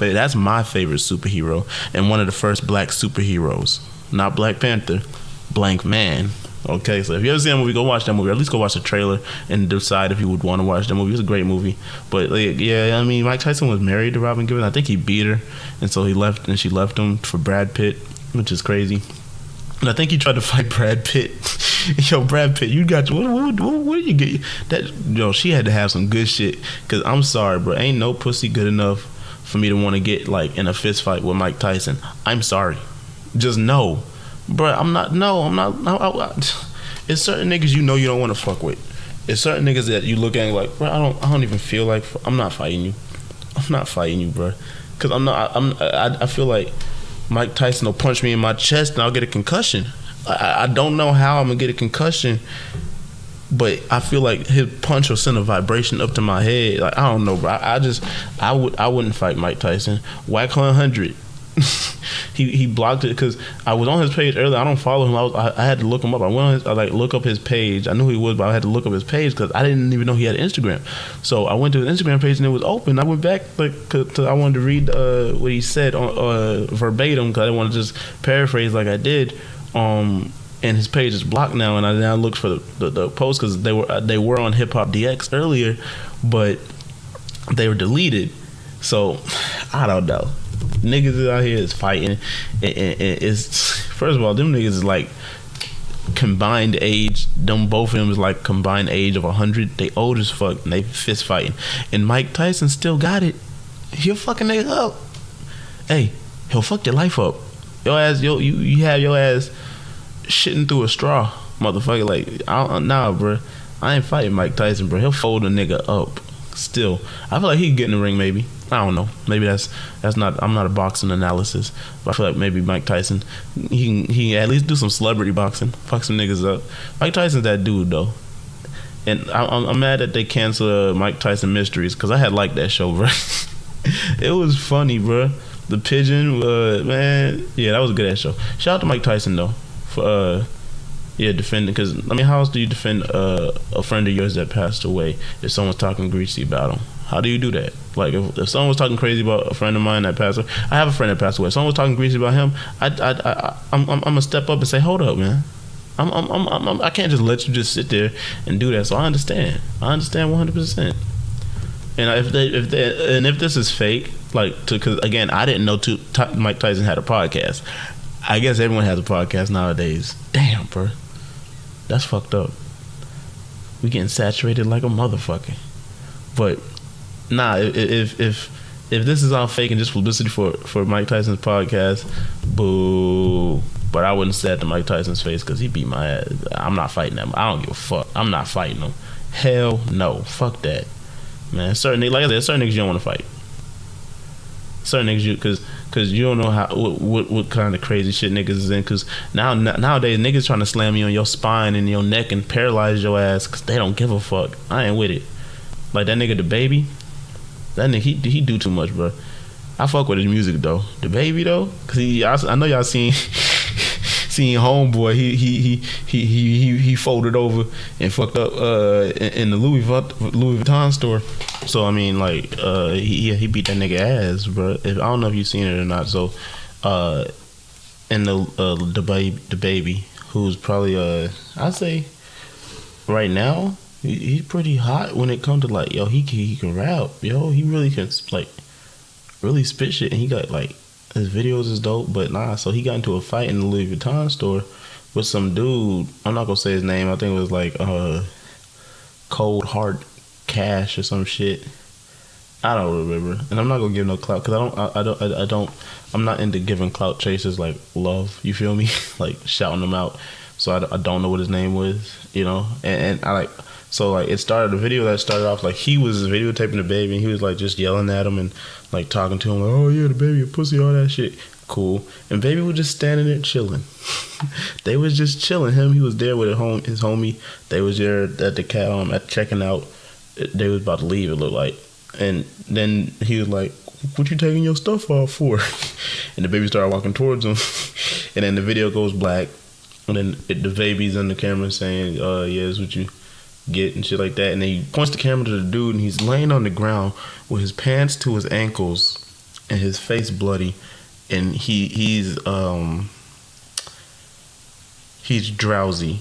favorite superhero and one of the first black superheroes. Not Black Panther, Blank Man. Okay, so if you ever see that movie, go watch that movie. Or at least go watch the trailer and decide if you would want to watch that movie. It's a great movie. But yeah, I mean, Mike Tyson was married to Robin Givens. I think he beat her, and so she left him for Brad Pitt, which is crazy. And I think he tried to fight Brad Pitt. Yo, Brad Pitt, you got what did you get? That she had to have some good shit. Cause I'm sorry, bro, ain't no pussy good enough for me to want to get in a fist fight with Mike Tyson. I'm sorry, just no. Bro, I'm not. It's certain niggas you don't want to fuck with. It's certain niggas that you look at and like, bro, I don't even feel like I'm not fighting you. I'm not fighting you, bro. Cause I feel like Mike Tyson will punch me in my chest and I'll get a concussion. I don't know how I'm gonna get a concussion, but I feel like his punch will send a vibration up to my head. Like, I don't know, bro. I wouldn't fight Mike Tyson. Whack 100. He blocked it because I was on his page earlier. I don't follow him. I had to look him up. I went on look up his page. I knew who he was, but I had to look up his page because I didn't even know he had an Instagram. So I went to his Instagram page and it was open. I went back cause I wanted to read what he said on verbatim, because I didn't want to just paraphrase like I did. And his page is blocked now, and I now looked for the post because they were on Hip Hop DX earlier, but they were deleted. So I don't know. Niggas out here is fighting, and it's, first of all, them niggas is like combined age. Both of them is like combined age of 100. They old as fuck, and they fist fighting. And Mike Tyson still got it. He'll fucking niggas up. Hey, he'll fuck your life up. Your ass, you have your ass shitting through a straw, motherfucker. Like, nah, bro. I ain't fighting Mike Tyson, bro. He'll fold a nigga up. Still, I feel like he can get in the ring. Maybe, I don't know. Maybe that's not. I'm not a boxing analysis, but I feel like maybe Mike Tyson, he can at least do some celebrity boxing, fuck some niggas up. Mike Tyson's that dude though, and I'm mad that they canceled Mike Tyson Mysteries, because I had liked that show, bro. It was funny, bro. The pigeon, man, yeah, that was a good ass show. Shout out to Mike Tyson though for defending, because I mean, how else do you defend a friend of yours that passed away if someone's talking greasy about him? How do you do that? Like, if someone was talking crazy about a friend of mine that passed away, I have a friend that passed away. If someone was talking greasy about him, I'm gonna step up and say, hold up, man. I can't just let you just sit there and do that. So I understand 100%. And if this is fake, because again, I didn't know Mike Tyson had a podcast. I guess everyone has a podcast nowadays. Damn, bro. That's fucked up. We getting saturated like a motherfucker. But nah, if this is all fake and just publicity for Mike Tyson's podcast, boo. But I wouldn't say that to Mike Tyson's face, because he beat my ass. I'm not fighting him. I don't give a fuck. I'm not fighting him. Hell no. Fuck that, man. Like I said, certain niggas you don't want to fight. Certain niggas because you don't know what kind of crazy shit niggas is in. Because nowadays niggas trying to slam you on your spine and your neck and paralyze your ass because they don't give a fuck. I ain't with it. Like that nigga, the baby. That nigga, he do too much, bro. I fuck with his music though. The baby though, because I know y'all seen Homeboy. He folded over and fucked up in the Louis Vuitton store. So I mean, like, he beat that nigga ass, bro. I don't know if you've seen it or not. So, and the baby, who's probably I'd say right now he's pretty hot when it comes to like, yo, he can rap, yo, he really can like really spit shit, and he got like his videos is dope. But nah, so he got into a fight in the Louis Vuitton store with some dude. I'm not gonna say his name. I think it was like Cold Hard Cash or some shit. I don't remember, and I'm not gonna give no clout because I don't. I'm not into giving clout chasers like love. You feel me? Like shouting them out. So I don't know what his name was, you know. And I like so like it started the video that started off like he was videotaping the baby and he was like just yelling at him and like talking to him like, oh yeah, the baby a pussy, all that shit. Cool. And baby was just standing there chilling. They was just chilling. He was there with his homie. They was there at the at checking out. They was about to leave. It looked like. And then he was like, what you taking your stuff off for? And the baby started walking towards him. And then the video goes black. And then the baby's on the camera saying, yeah, that's what you get and shit like that. And then he points the camera to the dude and he's laying on the ground with his pants to his ankles and his face bloody. And he's drowsy.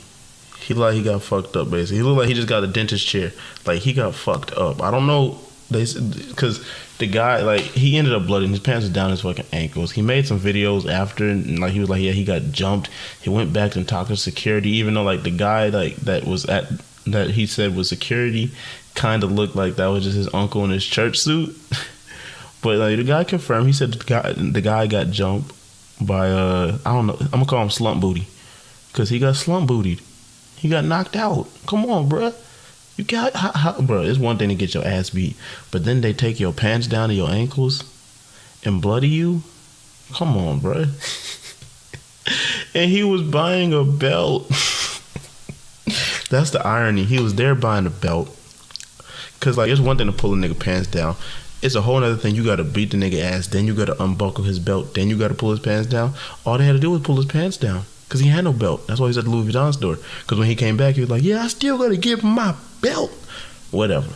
He looked like he got fucked up, basically. He looked like he just got a dentist chair. Like, he got fucked up. I don't know. Because the guy, like, he ended up bloody and his pants was down his fucking ankles. He made some videos after and like he was like, yeah, he got jumped. He went back and talked to security, even though like the guy like that he said was security kind of looked like that was just his uncle in his church suit. But like the guy confirmed, he said the guy got jumped by I don't know, I'm gonna call him slump booty, because he got slump bootied. He got knocked out. Come on, bruh. You got, bro, it's one thing to get your ass beat, but then they take your pants down to your ankles and bloody you? Come on, bro. And he was buying a belt. That's the irony. He was there buying a belt. Because, like, it's one thing to pull a nigga pants down. It's a whole other thing. You got to beat the nigga ass, then you got to unbuckle his belt, then you got to pull his pants down. All they had to do was pull his pants down. Because he had no belt. That's why he's at the Louis Vuitton store. Because when he came back, he was like, yeah, I still got to give him my belt. Whatever.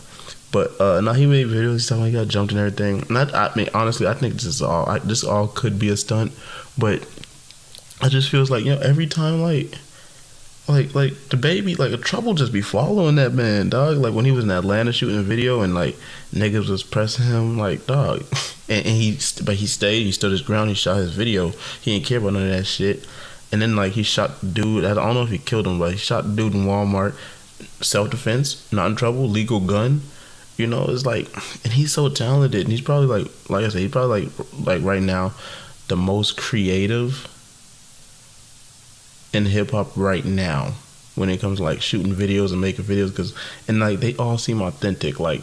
But now he made videos talking like he got jumped and everything. And I mean, honestly, I think this all could be a stunt. But I just feels like, you know, every time like the baby, like, a trouble just be following that man, dog. Like, when he was in Atlanta shooting a video and, like, niggas was pressing him, like, dog. And he stayed, he stood his ground, he shot his video. He didn't care about none of that shit. And then, like, he shot the dude. I don't know if he killed him, but he shot the dude in Walmart. Self-defense, not in trouble, legal gun. You know, it's like, and he's so talented. And he's probably, like I said, he's probably, like right now, the most creative in hip-hop right now when it comes to, like, shooting videos and making videos. And, like, they all seem authentic. Like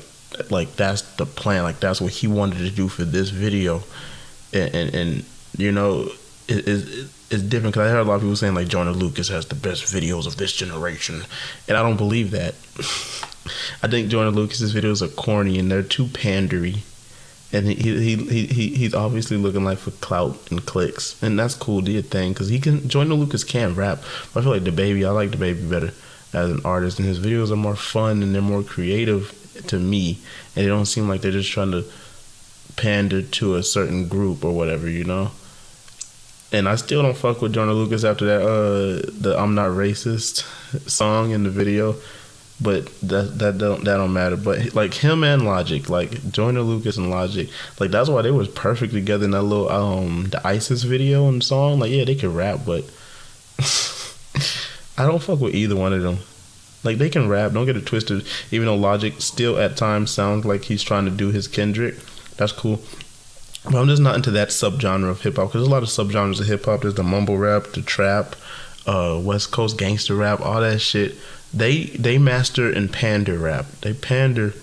that's the plan. Like, that's what he wanted to do for this video. And you know, it's different, because I heard a lot of people saying like Joyner Lucas has the best videos of this generation, and I don't believe that. I think Joyner Lucas's videos are corny and they're too pandery, and he's obviously looking like for clout and clicks, and that's cool, do your thing, because Joyner Lucas can rap. But I feel like I like the baby better as an artist, and his videos are more fun and they're more creative to me, and they don't seem like they're just trying to pander to a certain group or whatever, you know. And I still don't fuck with Joyner Lucas after that the I'm Not Racist song in the video, but that don't matter. But like him and Logic, like Joyner Lucas and Logic, like that's why they was perfect together in that little the ISIS video and song. Like, yeah, they could rap, but I don't fuck with either one of them. Like, they can rap, don't get it twisted. Even though Logic still at times sounds like he's trying to do his Kendrick, that's cool. But I'm just not into that subgenre of hip hop, because there's a lot of subgenres of hip hop. There's the mumble rap, the trap, West Coast gangster rap, all that shit. They master and pander rap. They pander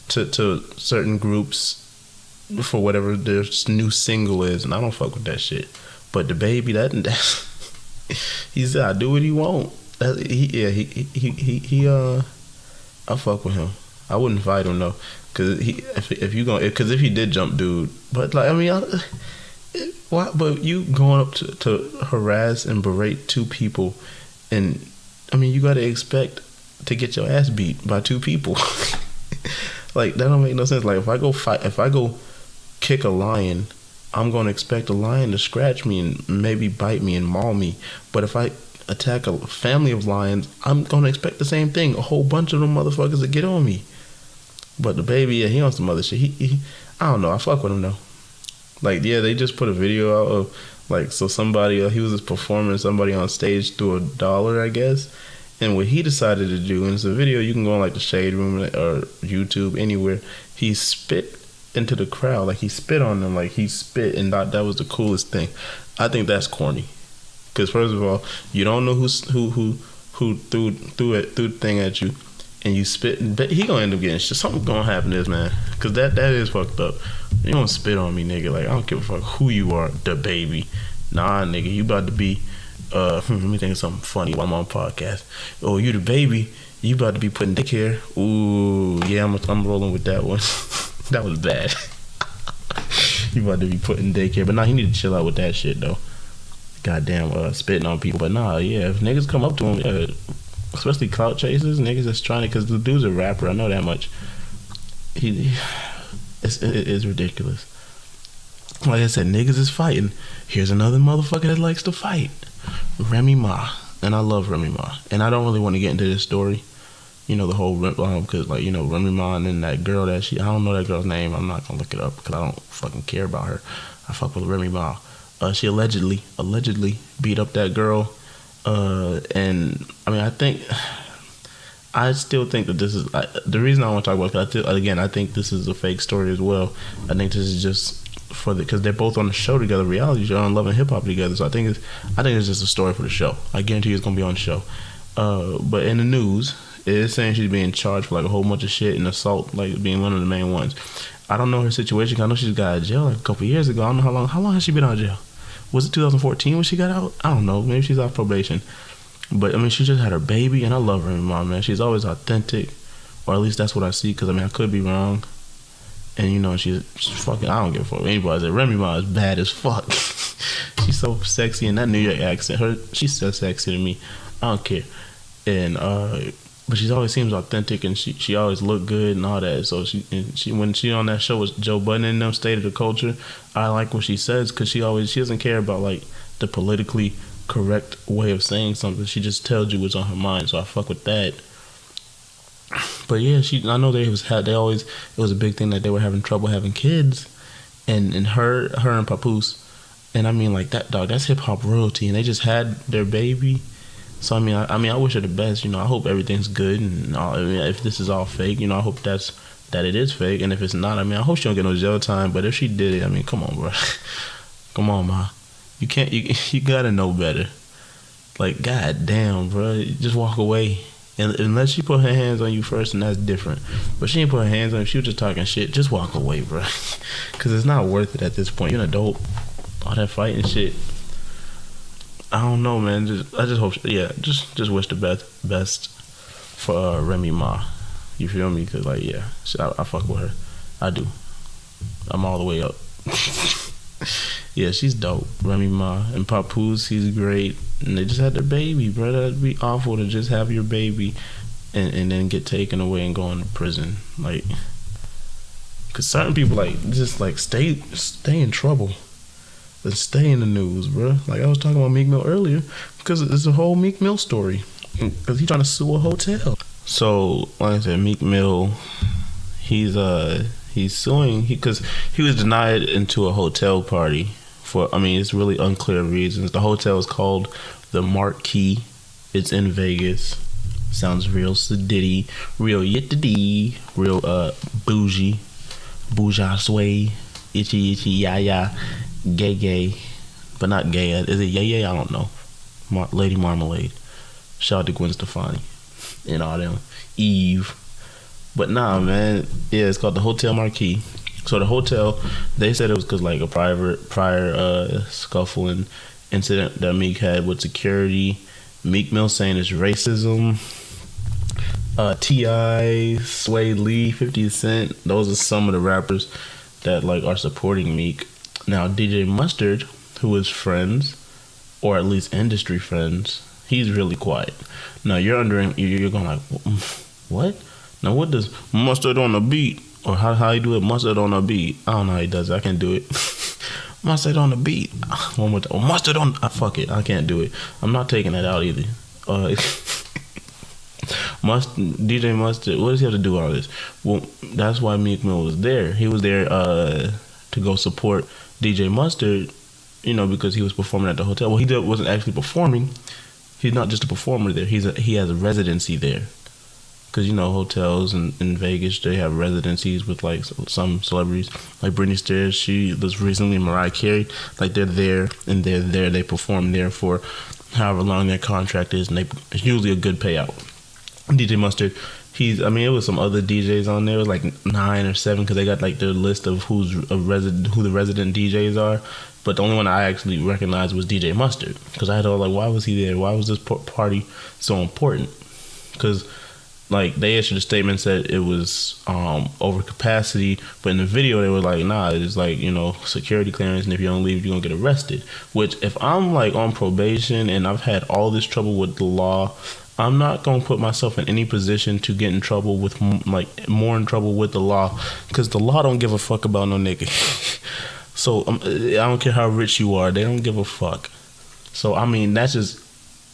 to certain groups for whatever their new single is, and I don't fuck with that shit. But the baby, that he said, I do what he want. I fuck with him. I wouldn't fight him though. Cause if he did jump dude, but like, I mean, why? But you going up to harass and berate two people, and I mean, you gotta expect to get your ass beat by two people. Like, that don't make no sense. Like, if I go kick a lion, I'm gonna expect a lion to scratch me and maybe bite me and maul me. But if I attack a family of lions, I'm gonna expect the same thing. A whole bunch of them motherfuckers to get on me. But the baby, yeah, he on some other shit. He I don't know. I fuck with him though. Like, yeah, they just put a video out of, like, so somebody, he was just performing, somebody on stage threw $1, I guess. And what he decided to do, and it's a video, you can go on like the Shade Room or YouTube, anywhere. He spit into the crowd. Like he spit on them. Like he spit and thought that was the coolest thing. I think that's corny. Because first of all, you don't know who threw the thing at you, and you spit. But he gonna end up getting shit. Something's gonna happen to this man. Because that is fucked up. You don't spit on me, nigga. Like I don't give a fuck who you are, the baby. Nah, nigga, you about to be. Let me think of something funny while I'm on podcast. Oh, you the baby. You about to be putting dick here. Ooh, yeah, I'm rolling with that one. That was bad. You about to be putting dick here. But nah, he need to chill out with that shit, though. Goddamn, spitting on people. But nah, yeah, if niggas come up to him, especially clout chasers, niggas that's trying to, because the dude's a rapper, I know that much. It is ridiculous. Like I said, niggas is fighting. Here's another motherfucker that likes to fight. Remy Ma. And I love Remy Ma. And I don't really want to get into this story. You know, the whole, because, like, you know, Remy Ma and then that girl that I don't know that girl's name. I'm not going to look it up because I don't fucking care about her. I fuck with Remy Ma. She allegedly beat up that girl. And, I mean, I still think that this is, the reason I want to talk about it, because I think this is a fake story as well. I think this is just because they're both on the show together, reality show, on Love and Hip Hop together. So I think it's just a story for the show. I guarantee you it's gonna be on the show. But in the news, it is saying she's being charged for like a whole bunch of shit and assault, like being one of the main ones. I don't know her situation. I know she got out of jail like a couple years ago. I don't know how long has she been out of jail? Was it 2014 when she got out? I don't know. Maybe she's off probation. But I mean, she just had her baby, and I love her mom, man. She's always authentic, or at least that's what I see. Because I mean, I could be wrong. And you know, she's fucking, I don't give a fuck what anybody says. Remy Ma is bad as fuck. She's so sexy in that New York accent. She's so sexy to me. I don't care. And but she always seems authentic, and she always look good and all that. So she when she on that show with Joe Budden and them, State of the Culture, I like what she says, because she doesn't care about like the politically correct way of saying something. She just tells you what's on her mind. So I fuck with that. But yeah, I know it was a big thing that they were having trouble having kids, and her and Papoose, and I mean like that dog, that's hip hop royalty, and they just had their baby. So I mean I wish her the best. You know, I hope everything's good, and all, I mean, if this is all fake, you know, I hope that it is fake, and if it's not, I mean, I hope she don't get no jail time. But if she did it, I mean, come on, bro, come on, ma, you gotta know better. Like, goddamn, bro, just walk away. And unless she put her hands on you first, and that's different. But she didn't put her hands on you. She was just talking shit. Just walk away, bro. Because it's not worth it at this point. You're an adult. All that fighting shit. I don't know, man. I just hope. Just wish the best for Remy Ma. You feel me? Because, like, yeah. I fuck with her. I do. I'm all the way up. Yeah, she's dope. Remy Ma. And Papoose, he's great. And they just had their baby, bro. That'd be awful to just have your baby and then get taken away and go into prison. Like, because certain people, like, just, like, stay in trouble. And stay in the news, bro. Like, I was talking about Meek Mill earlier, because it's a whole Meek Mill story. Because he's trying to sue a hotel. So, like I said, Meek Mill, he's suing, because he was denied into a hotel party. It's really unclear reasons. The hotel is called the Marquee. It's in Vegas. Sounds real sedity, real yittity, real bougie, bourgeois, itchy, yaya, gay, but not gay. Is it yay? I don't know. Lady Marmalade. Shout out to Gwen Stefani and all them. Eve. But nah, man. Yeah, it's called the Hotel Marquee. So the hotel, they said it was because like a prior scuffle and incident that Meek had with security. Meek Mill saying it's racism. T.I., Sway Lee, 50 Cent, those are some of the rappers that like are supporting Meek. Now DJ Mustard, who is friends, or at least industry friends, he's really quiet. Now you're going like, what? Now what does mustard on the beat? Or how you do it? Mustard on a beat. I don't know how he does it. I can't do it. Mustard on the beat. One more time. Mustard on. Fuck it. I can't do it. I'm not taking that out either. DJ Mustard. What does he have to do all this? Well, that's why Meek Mill was there. He was there to go support DJ Mustard. You know, because he was performing at the hotel. Well, he wasn't actually performing. He's not just a performer there. He has a residency there. because you know hotels in Vegas, they have residencies with like some celebrities, like Britney Spears. She was recently Mariah Carey. Like they're there and they're there. They perform there for however long their contract is, and it's usually a good payout. DJ Mustard, I mean, it was some other DJs on there, it was like 9 or 7, because they got like their list of who the resident DJs are. But the only one I actually recognized was DJ Mustard, because I had all like, why was he there? Why was this party so important? Because like they issued a statement said it was over capacity, but in the video they were like, nah, it's like, you know, security clearance, and if you don't leave, you're gonna get arrested. Which, if I'm like on probation and I've had all this trouble with the law, I'm not gonna put myself in any position to get in trouble with more in trouble with the law, because the law don't give a fuck about no nigga. So I don't care how rich you are, they don't give a fuck. So I mean, that's just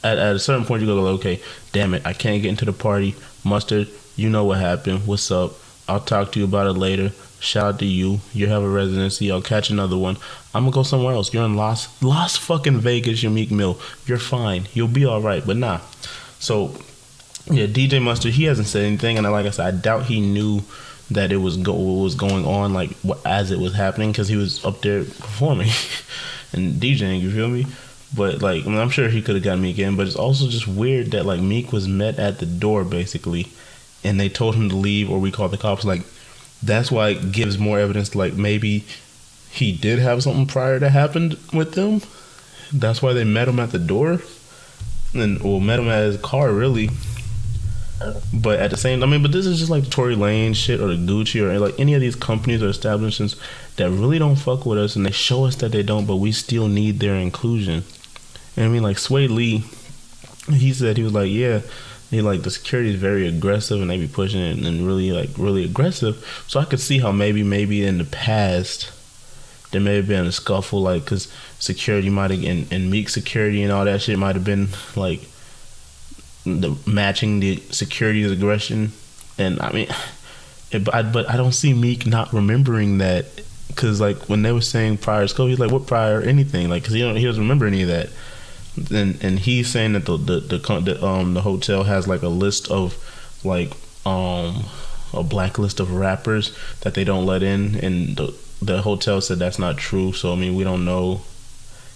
at a certain point you go, okay, damn it, I can't get into the party. Mustard, you know what happened. What's up? I'll talk to you about it later. Shout out to you. You have a residency. I'll catch another one. I'm gonna go somewhere else. You're in Las fucking Vegas. You're Meek Mill. You're fine. You'll be all right. But nah. So yeah, DJ Mustard, he hasn't said anything, and like I said, I doubt he knew that it was what was going on like as it was happening, because he was up there performing and DJing. You feel me? But like, I mean, I'm sure he could have got Meek in, but it's also just weird that like Meek was met at the door basically, and they told him to leave, or we called the cops. Like, that's why it gives more evidence. Like, maybe he did have something prior that happened with them. That's why they met him at the door, met him at his car really. But at the same, I mean, but this is just like the Tory Lane shit or the Gucci or like any of these companies or establishments that really don't fuck with us, and they show us that they don't, but we still need their inclusion. And I mean, like Sway Lee, he said, he was like, yeah, he like the security is very aggressive and they be pushing it and really aggressive. So I could see how maybe in the past there may have been a scuffle, like because security might have and Meek security and all that shit might have been like matching the security's aggression. And I mean, but I don't see Meek not remembering that, because like when they were saying prior scope, he's like, what prior anything, like, because he doesn't remember any of that. And he's saying that the hotel has like a list of like a blacklist of rappers that they don't let in, and the hotel said that's not true. So I mean, we don't know.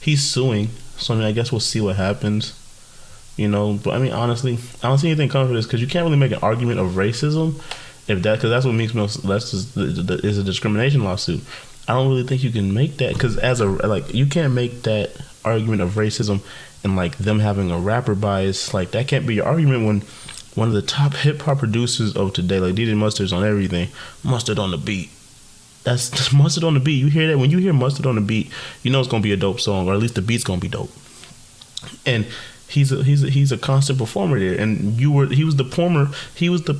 He's suing, so I mean, I guess we'll see what happens. You know, but I mean, honestly, I don't see anything coming for this, because you can't really make an argument of racism because that's what Meek Mills, that's just is a discrimination lawsuit. I don't really think you can make that, because you can't make that argument of racism and like them having a rapper bias. Like, that can't be your argument when one of the top hip hop producers of today, like DJ Mustard's on everything. Mustard on the beat. That's just Mustard on the beat. You hear that? When you hear Mustard on the beat, you know it's gonna be a dope song, or at least the beat's gonna be dope. And he's a constant performer there, and he was the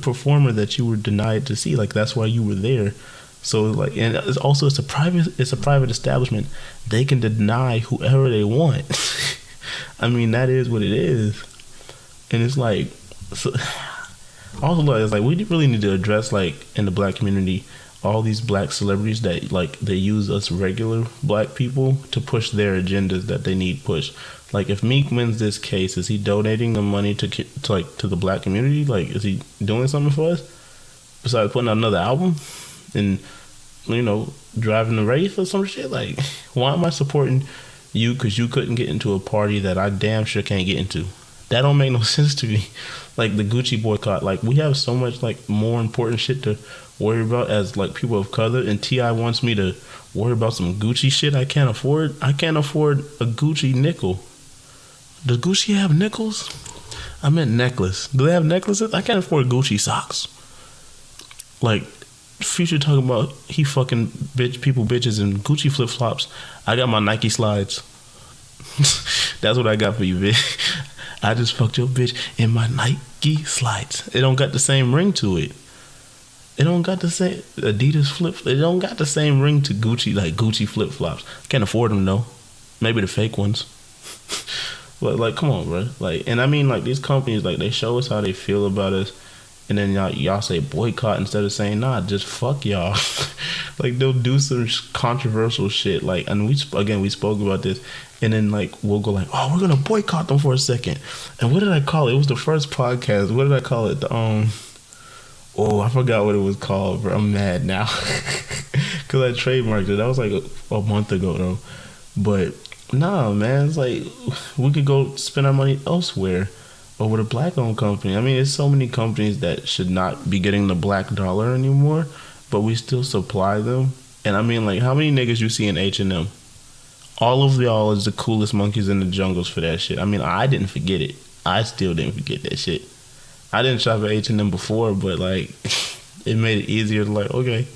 performer that you were denied to see. Like, that's why you were there. So like, and it's a private establishment. They can deny whoever they want. I mean, that is what it is. And it's like, so, also it's like, we really need to address, like, in the black community, all these black celebrities that like they use us regular black people to push their agendas that they need pushed. Like, if Meek wins this case, is he donating the money to the black community? Like, is he doing something for us besides putting out another album and, you know, driving the race or some shit? Like, why am I supporting you because you couldn't get into a party that I damn sure can't get into? That don't make no sense to me. Like, the Gucci boycott, like, we have so much like more important shit to worry about as like people of color, and T.I. wants me to worry about some Gucci shit I can't afford a Gucci nickel. Does Gucci have nickels? I meant necklace. Do they have necklaces? I can't afford Gucci socks. Like, Future talking about he fucking bitches in Gucci flip flops. I got my Nike slides. That's what I got for you, bitch. I just fucked your bitch in my Nike slides. It don't got the same ring to it. It don't got the same Adidas flip. It don't got the same ring to Gucci, like Gucci flip flops. Can't afford them though. Maybe the fake ones. But like, come on, bro. Like, and I mean, like, these companies, like, they show us how they feel about us, and then y'all say boycott instead of saying nah, just fuck y'all. Like, they'll do some controversial shit. Like, and we spoke about this, and then like we'll go like, oh, we're gonna boycott them for a second. And what did I call it? It was the first podcast. What did I call it? Oh, I forgot what it was called, bro. I'm mad now. Because I trademarked it. That was like a month ago, though. But, nah, man. It's like, we could go spend our money elsewhere. Or with a black-owned company. I mean, there's so many companies that should not be getting the black dollar anymore. But we still supply them. And I mean, like, how many niggas you see in H&M? All of y'all is the coolest monkeys in the jungles for that shit. I mean, I didn't forget it. I still didn't forget that shit. I didn't shop at H&M before, but like it made it easier to like, okay, I'm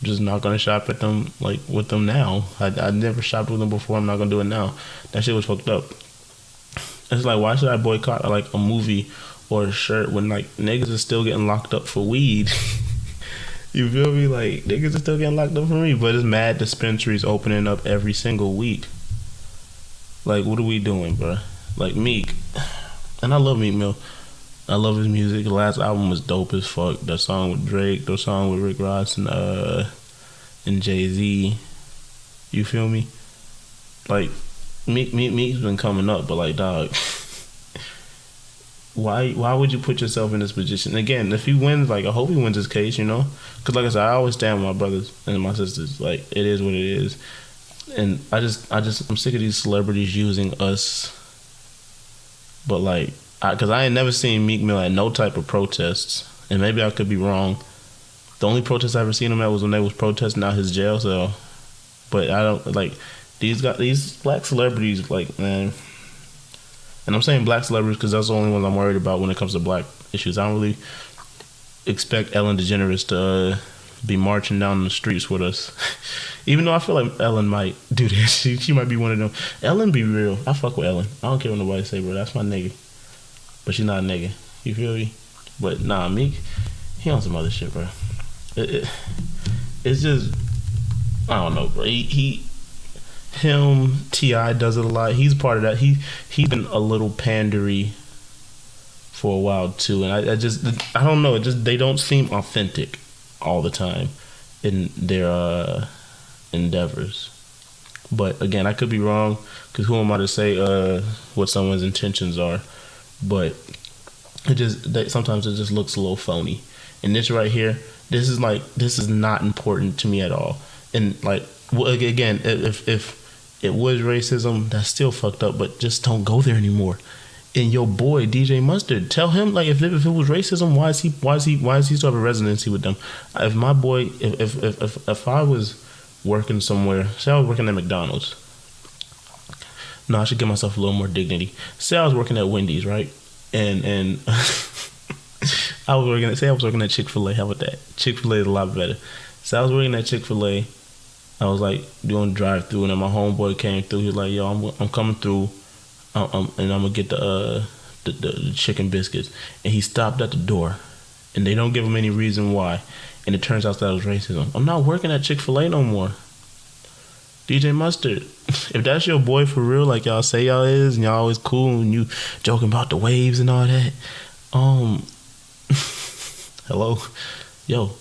just not gonna shop at them like with them now. I never shopped with them before. I'm not gonna do it now. That shit was fucked up. It's like, why should I boycott like a movie or a shirt when like niggas is still getting locked up for weed? You feel me? Like niggas is still getting locked up for me, but it's mad dispensaries opening up every single week. Like, what are we doing, bro? Like Meek, and I love Meek Mill. I love his music. The last album was dope as fuck. That song with Drake, the song with Rick Ross and Jay-Z. You feel me? Like Meek's been coming up, but like, dog, why would you put yourself in this position? Again, if he wins, like, I hope he wins his case, you know? Because like I said, I always stand with my brothers and my sisters. Like, it is what it is. And I'm sick of these celebrities using us. But like, because I ain't never seen Meek Mill at no type of protests, and maybe I could be wrong. The only protest I ever seen him at was when they was protesting out his jail cell. But I don't like these black celebrities, like, man. And I'm saying black celebrities because that's the only ones I'm worried about when it comes to black issues. I don't really expect Ellen DeGeneres to be marching down the streets with us. Even though I feel like Ellen might do that. She might be one of them. Ellen be real. I fuck with Ellen. I don't care what nobody say, bro. That's my nigga. But she not a nigga. You feel me? But nah, Meek, he on some other shit, bro. It's just, I don't know, bro. Him, T.I. does it a lot. He's part of that. He's been a little pandery for a while too, and I don't know. They don't seem authentic all the time in their endeavors. But again, I could be wrong, because who am I to say what someone's intentions are? But sometimes it just looks a little phony. And this right here, this is not important to me at all. And like, again, if it was racism, that's still fucked up. But just don't go there anymore. And your boy DJ Mustard, tell him, like, if it was racism, why is he still have a residency with them? If my boy, if I was working somewhere, say I was working at McDonald's. No, I should give myself a little more dignity. Say I was working at Wendy's, right? And I was working at Chick-fil-A. How about that? Chick-fil-A is a lot better. So I was working at Chick-fil-A. I was like doing drive-through, and then my homeboy came through. He was like, "Yo, I'm coming through, and I'm gonna get the chicken biscuits." And he stopped at the door, and they don't give him any reason why. And it turns out that was racism. I'm not working at Chick-fil-A no more. DJ Mustard, if that's your boy for real, like y'all say y'all is, and y'all always cool, and you joking about the waves and all that, hello, yo,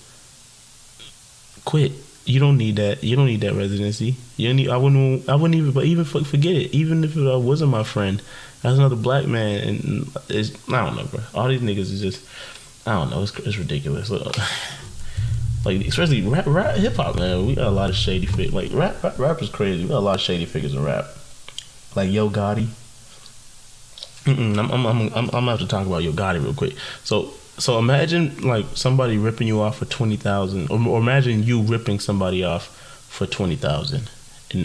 quit. You don't need that. You don't need that residency. You don't need. I wouldn't even. But even forget it. Even if it wasn't my friend, that's another black man, and I don't know, bro. All these niggas is just, I don't know. It's ridiculous. Like, especially rap hip hop, man. We got a lot of shady figures. Like rap is crazy. We got a lot of shady figures in rap. Like Yo Gotti. I'm gonna have to talk about Yo Gotti real quick. So imagine like somebody ripping you off for $20,000, or imagine you ripping somebody off for $20,000,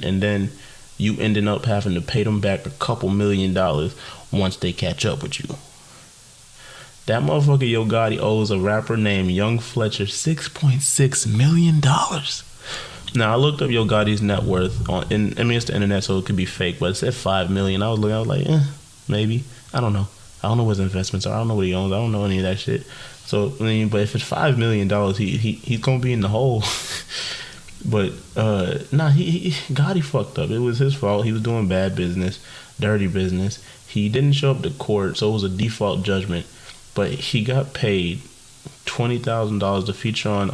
and then you ending up having to pay them back a couple $1 million once they catch up with you. That motherfucker Yo Gotti owes a rapper named Young Fletcher $6.6 million. Now I looked up Yo Gotti's net worth and I mean it's the internet, so it could be fake, but it said $5 million. I was like, maybe. I don't know. I don't know what his investments are. I don't know what he owns. I don't know any of that shit. So, I mean, but if it's $5 million, he's gonna be in the hole. But Gotti fucked up. It was his fault. He was doing bad business, dirty business. He didn't show up to court, so it was a default judgment. But he got paid $20,000 to feature on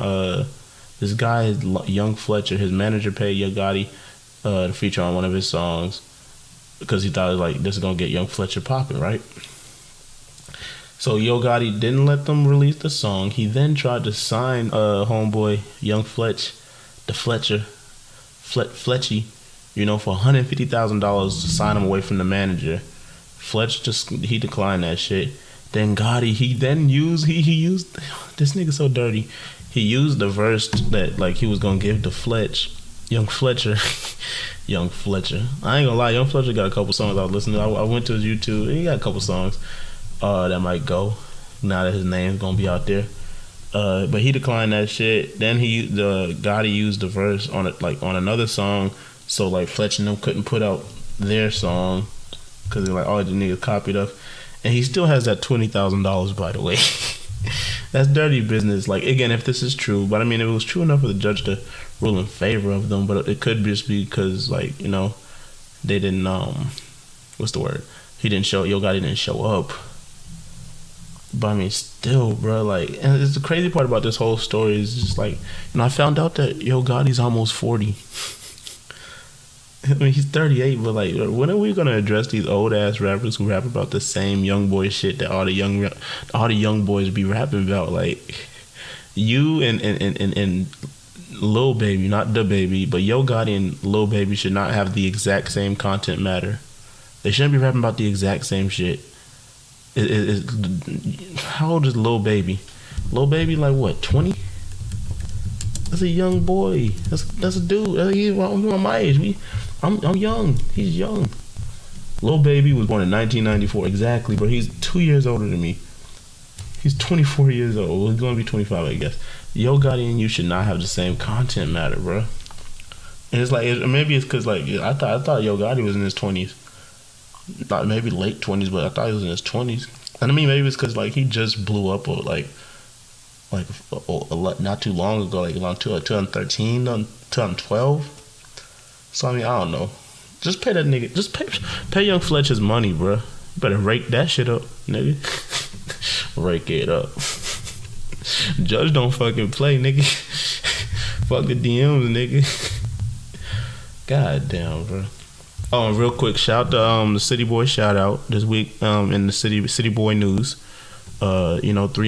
this guy, Young Fletcher. His manager paid Yo Gotti to feature on one of his songs because he thought, like, this is gonna get Young Fletcher popping, right? So Yo Gotti didn't let them release the song. He then tried to sign homeboy Young Fletch, the Fletchy, for $150,000 to sign him away from the manager. Fletch he declined that shit. Then Gotti, he used this nigga so dirty. He used the verse that like he was gonna give to Young Fletcher. Young Fletcher. I ain't gonna lie, Young Fletcher got a couple songs I was listening to. I went to his YouTube. He got a couple songs that might go now that his name's gonna be out there. But he declined that shit. Then Gotti used the verse on it like on another song, so like Fletcher and them couldn't put out their song because they're like, oh, the nigga copied us. And he still has that $20,000, by the way. That's dirty business. Like, again, if this is true, but I mean, it was true enough for the judge to rule in favor of them, but it could just be because, like, they didn't, what's the word? Yo Gotti didn't show up. But I mean, still, bro, like, and it's the crazy part about this whole story is just like, I found out that Yo Gotti's almost 40. I mean, he's 38, but like, when are we gonna address these old ass rappers who rap about the same young boy shit that all the young boys be rapping about? Like, you and Lil Baby, not the Baby, but Yo Gotti and Lil Baby should not have the exact same content matter. They shouldn't be rapping about the exact same shit. How old is Lil Baby? Lil Baby, like what, 20? That's a young boy. That's a dude. He's on my age. I'm young. He's young. Lil Baby was born in 1994. Exactly, but he's 2 years older than me. He's 24 years old. Well, he's gonna be 25, I guess. Yo Gotti and you should not have the same content matter, bro. And it's like maybe it's because like I thought Yo Gotti was in his 20s, not maybe late 20s, but I thought he was in his 20s. And I mean maybe it's because like he just blew up like a lot, not too long ago, like around 2013, 2012. So I mean, I don't know. Just pay that nigga. Just pay Young Fletch his money, bro. You better rake that shit up, nigga. Rake it up. Judge don't fucking play, nigga. Fuck the DMs, nigga. God damn, bro. Oh, and real quick, shout to the City Boy shout out this week in the City Boy news. 3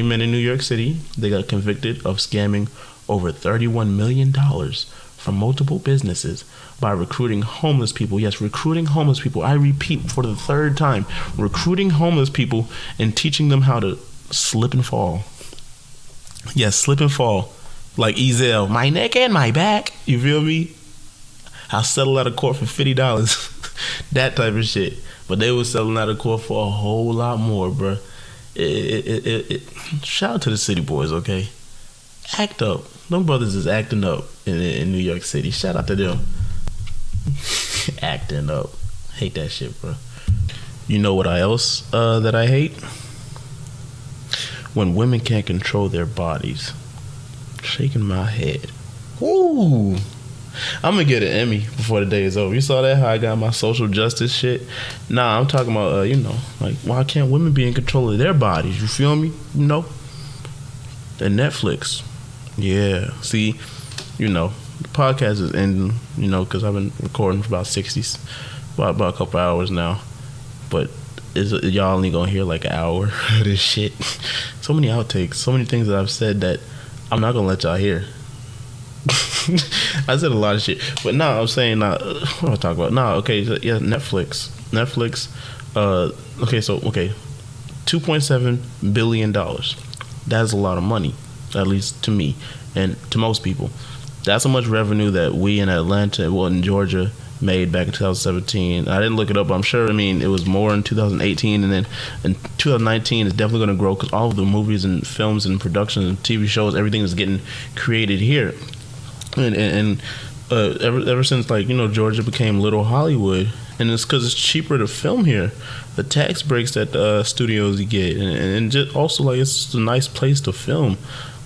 men in New York City, they got convicted of scamming over $31 million from multiple businesses by recruiting homeless people. Yes, recruiting homeless people. I repeat for the third time, recruiting homeless people and teaching them how to slip and fall. Yes, slip and fall. Like Ezel, my neck and my back. You feel me? I'll settle out of court for $50. That type of shit. But they were selling out of court for a whole lot more, bruh. Shout out to the City Boys, okay? Act up. Them brothers is acting up in New York City. Shout out to them. Acting up. Hate that shit, bro. You know what else that I hate? When women can't control their bodies. Shaking my head. Ooh. I'm gonna get an Emmy before the day is over. You saw that? How I got my social justice shit? Nah, I'm talking about, like, why can't women be in control of their bodies? You feel me? And Netflix. Yeah. See, the podcast is ending, because I've been recording for about about a couple hours now. But y'all only gonna hear like an hour of this shit. So many outtakes, so many things that I've said that I'm not gonna let y'all hear. I said a lot of shit, but I'm saying what am I talking about? Okay, so, yeah, Netflix. $2.7 billion. That's a lot of money, at least to me and to most people. That's how much revenue that we in Atlanta, in Georgia, made back in 2017. I didn't look it up. I'm sure. It was more in 2018, and then in 2019, it's definitely going to grow because all of the movies and films and productions and TV shows, everything is getting created here. And ever since Georgia became Little Hollywood, and it's because it's cheaper to film here. The tax breaks that studios you get, and just also it's just a nice place to film.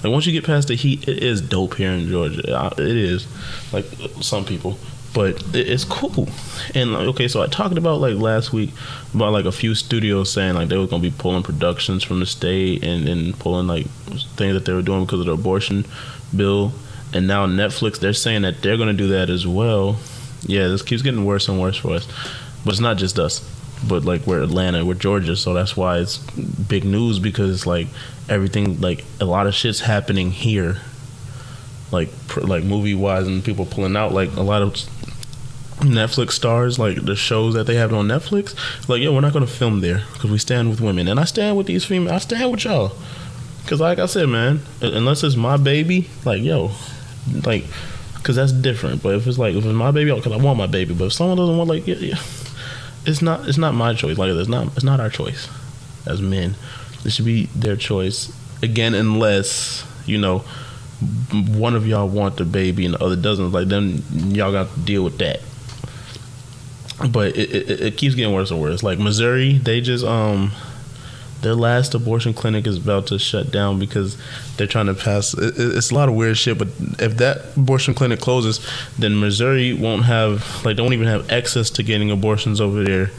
Like once you get past the heat, it is dope here in Georgia. It is, like some people, but it's cool. And so I talked about last week about a few studios saying they were gonna be pulling productions from the state and pulling things that they were doing because of the abortion bill. And now Netflix, they're saying that they're going to do that as well. Yeah, this keeps getting worse and worse for us. But it's not just us. but like we're Atlanta, we're Georgia, so that's why it's big news, because like everything, like a lot of shit's happening here, like movie wise, and people pulling out, like a lot of Netflix stars, like the shows that they have on Netflix, like, yo, we're not gonna film there because we stand with women, and I stand with these females, I stand with y'all, because like I said, man, unless it's my baby, like, yo, like, because that's different. But if it's my baby, because I want my baby. But if someone doesn't want, like, yeah, it's not my choice. Like, it's not our choice as men. It should be their choice, again, unless, you know, one of y'all want the baby and the other doesn't. Like, then y'all got to deal with that. But it keeps getting worse and worse. Like Missouri, they just their last abortion clinic is about to shut down because they're trying to pass. It's a lot of weird shit. But if that abortion clinic closes, then Missouri won't have, like, don't even have access to getting abortions over there.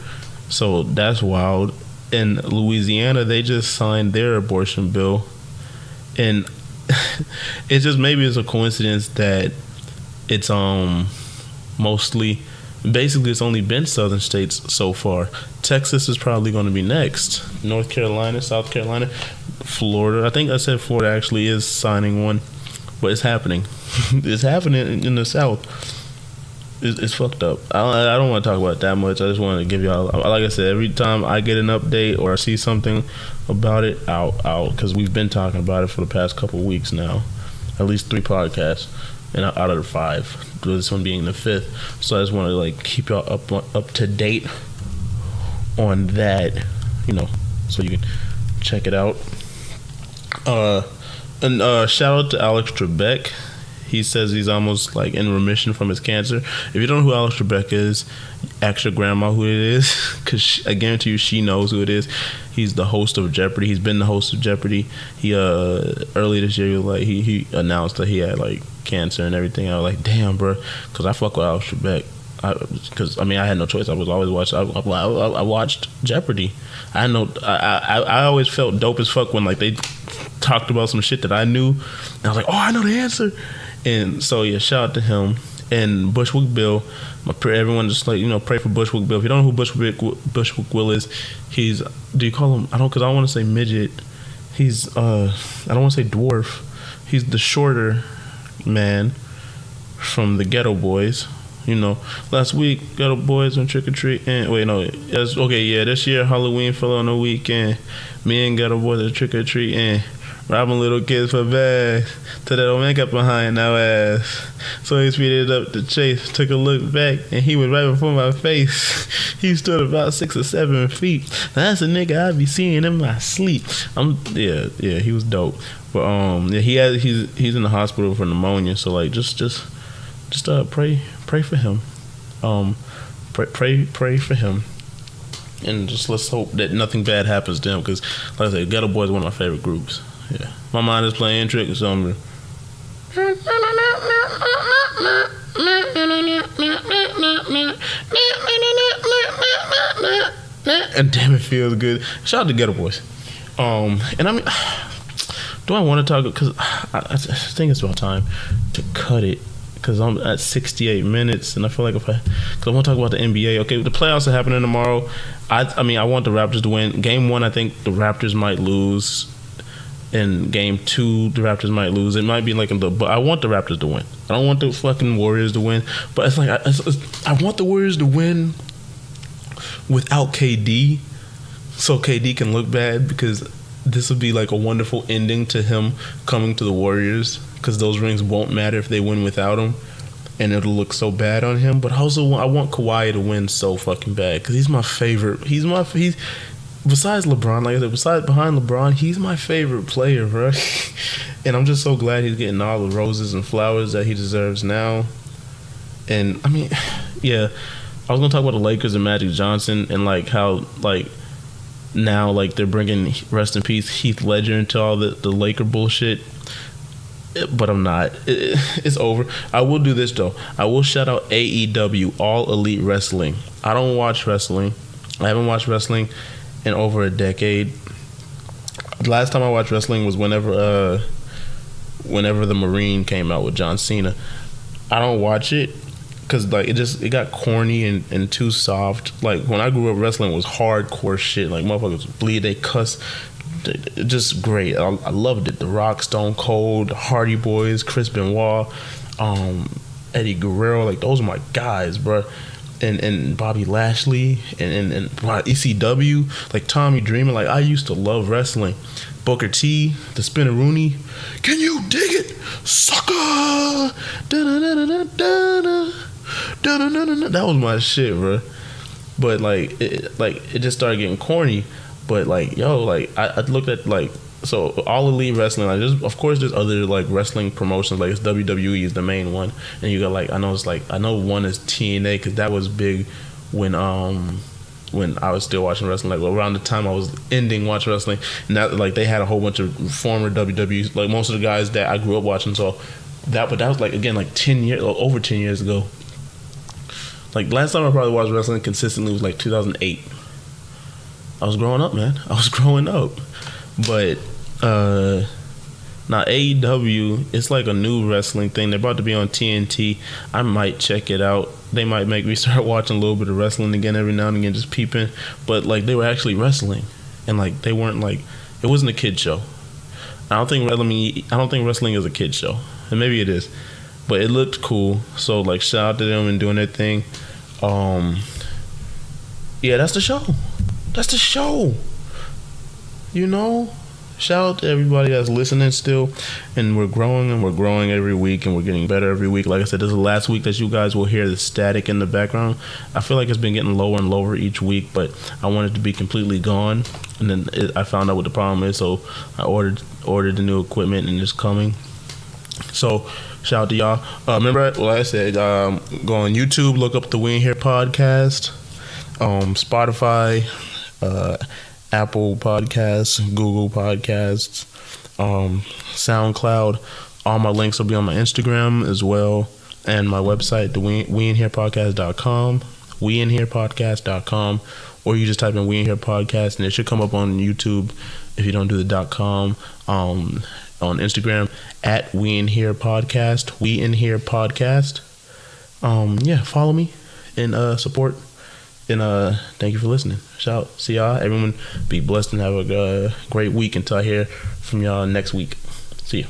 So that's wild. In Louisiana, they just signed their abortion bill, and it's just, maybe it's a coincidence that it's mostly, basically it's only been southern states so far. Texas is probably going to be next. North Carolina, South Carolina, Florida. I think I said Florida actually is signing one, but it's happening. It's happening in the South. It's fucked up. I don't want to talk about it that much. I just want to give y'all, like I said, every time I get an update or I see something about it, out, because we've been talking about it for the past couple weeks now, at least 3 podcasts, and out of the 5, this one being the 5th. So I just want to, like, keep y'all up to date on that, you know, so you can check it out. And shout out to Alex Trebek. He says he's almost, like, in remission from his cancer. If you don't know who Alex Trebek is, ask your grandma who it is, because I guarantee you she knows who it is. He's the host of Jeopardy. He's been the host of Jeopardy. He early this year, like, he announced that he had, like, cancer and everything. I was like, damn, bro, because I fuck with Alex Trebek. Because I had no choice. I was always watching. I watched Jeopardy. I always felt dope as fuck when, like, they talked about some shit that I knew, and I was like, oh, I know the answer. And so, yeah, shout out to him. And Bushwick Bill, everyone just, like, you know, pray for Bushwick Bill. If you don't know who Bushwick Bill is, he's, do you call him, because I don't want to say midget. He's, I don't want to say dwarf. He's the shorter man from the Ghetto Boys. You know, last week, Ghetto Boys went trick-or-treat. And, wait, no, this year, Halloween fell on the weekend. Me and Ghetto Boys are trick-or-treat and robbing little kids for bags till that old man got behind our ass. So he speeded up the chase, took a look back, and he was right before my face. He stood about 6 or 7 feet. Now that's a nigga I be seeing in my sleep. Yeah, he was dope. But yeah, he's in the hospital for pneumonia. So, like, just pray for him. Pray for him. And just let's hope that nothing bad happens to him, because, like I said, Ghetto Boys is one of my favorite groups. Yeah, my mind is playing trick or something. And damn, it feels good. Shout out to Ghetto Boys. And I mean, do I want to talk? Because I think it's about time to cut it, because I'm at 68 minutes, and I feel like because I want to talk about the NBA. Okay, the playoffs are happening tomorrow. I mean, I want the Raptors to win. Game 1, I think the Raptors might lose. In Game 2, the Raptors might lose. It might be like but I want the Raptors to win. I don't want the fucking Warriors to win. But it's like I want the Warriors to win without KD, so KD can look bad, because this would be like a wonderful ending to him coming to the Warriors, because those rings won't matter if they win without him, and it'll look so bad on him. But also, I want Kawhi to win so fucking bad, because he's my favorite. He's besides LeBron, like I said, behind LeBron, he's my favorite player, bro. And I'm just so glad he's getting all the roses and flowers that he deserves now. And I mean, yeah, I was gonna talk about the Lakers and Magic Johnson, and like how, like, now, like, they're bringing, rest in peace, Heath Ledger into all the Laker bullshit. But I'm not. It's over. I will do this though. I will shout out AEW, All Elite Wrestling. I don't watch wrestling. I haven't watched wrestling in over a decade. The last time I watched wrestling was whenever the Marine came out with John Cena. I don't watch it Cause like it got corny and too soft. Like when I grew up, wrestling was hardcore shit. Like motherfuckers bleed, they cuss, just great. I loved it. The Rock, Stone Cold, Hardy Boys, Chris Benoit, Eddie Guerrero, like those are my guys, bro. And Bobby Lashley and ECW, like Tommy Dreamer. Like I used to love wrestling. Booker T, the Spinneroonie, can you dig it, sucker? That was my shit, bro. But like it just started getting corny. But like yo, like I looked at like, so All Elite Wrestling, like there's other like wrestling promotions, like it's WWE is the main one, and you got like I know one is TNA because that was big when I was still watching wrestling, like around the time I was ending watching wrestling, and that like they had a whole bunch of former WWE, like most of the guys that I grew up watching. So but that was like again like 10 years, over 10 years ago. Like last time I probably watched wrestling consistently was like 2008. I was growing up, man. I was growing up. But now AEW, it's like a new wrestling thing. They're about to be on TNT. I might check it out. They might make me start watching a little bit of wrestling again every now and again, just peeping. But like they were actually wrestling, and like they weren't like, it wasn't a kid show. I don't think wrestling is a kid show, and maybe it is, but it looked cool. So like shout out to them and doing their thing. Yeah, that's the show. That's the show. You know, shout out to everybody that's listening still, and we're growing every week, and we're getting better every week. Like I said, this is the last week that you guys will hear the static in the background. I feel like it's been getting lower and lower each week, but I want it to be completely gone. And then I found out what the problem is, so I ordered the new equipment, and it's coming. So shout out to y'all. Remember, like I said, go on YouTube, look up the We In Here podcast, Spotify, Apple Podcasts, Google Podcasts, SoundCloud. All my links will be on my Instagram as well, and my website, the weinherepodcast.com, weinherepodcast.com, or you just type in We In Here Podcast, and it should come up on YouTube if you don't do the .com. On Instagram at We In Here Podcast, We In Here Podcast. Yeah, follow me and support. And thank you for listening. Shout. See y'all. Everyone be blessed and have a great week until I hear from y'all next week. See ya.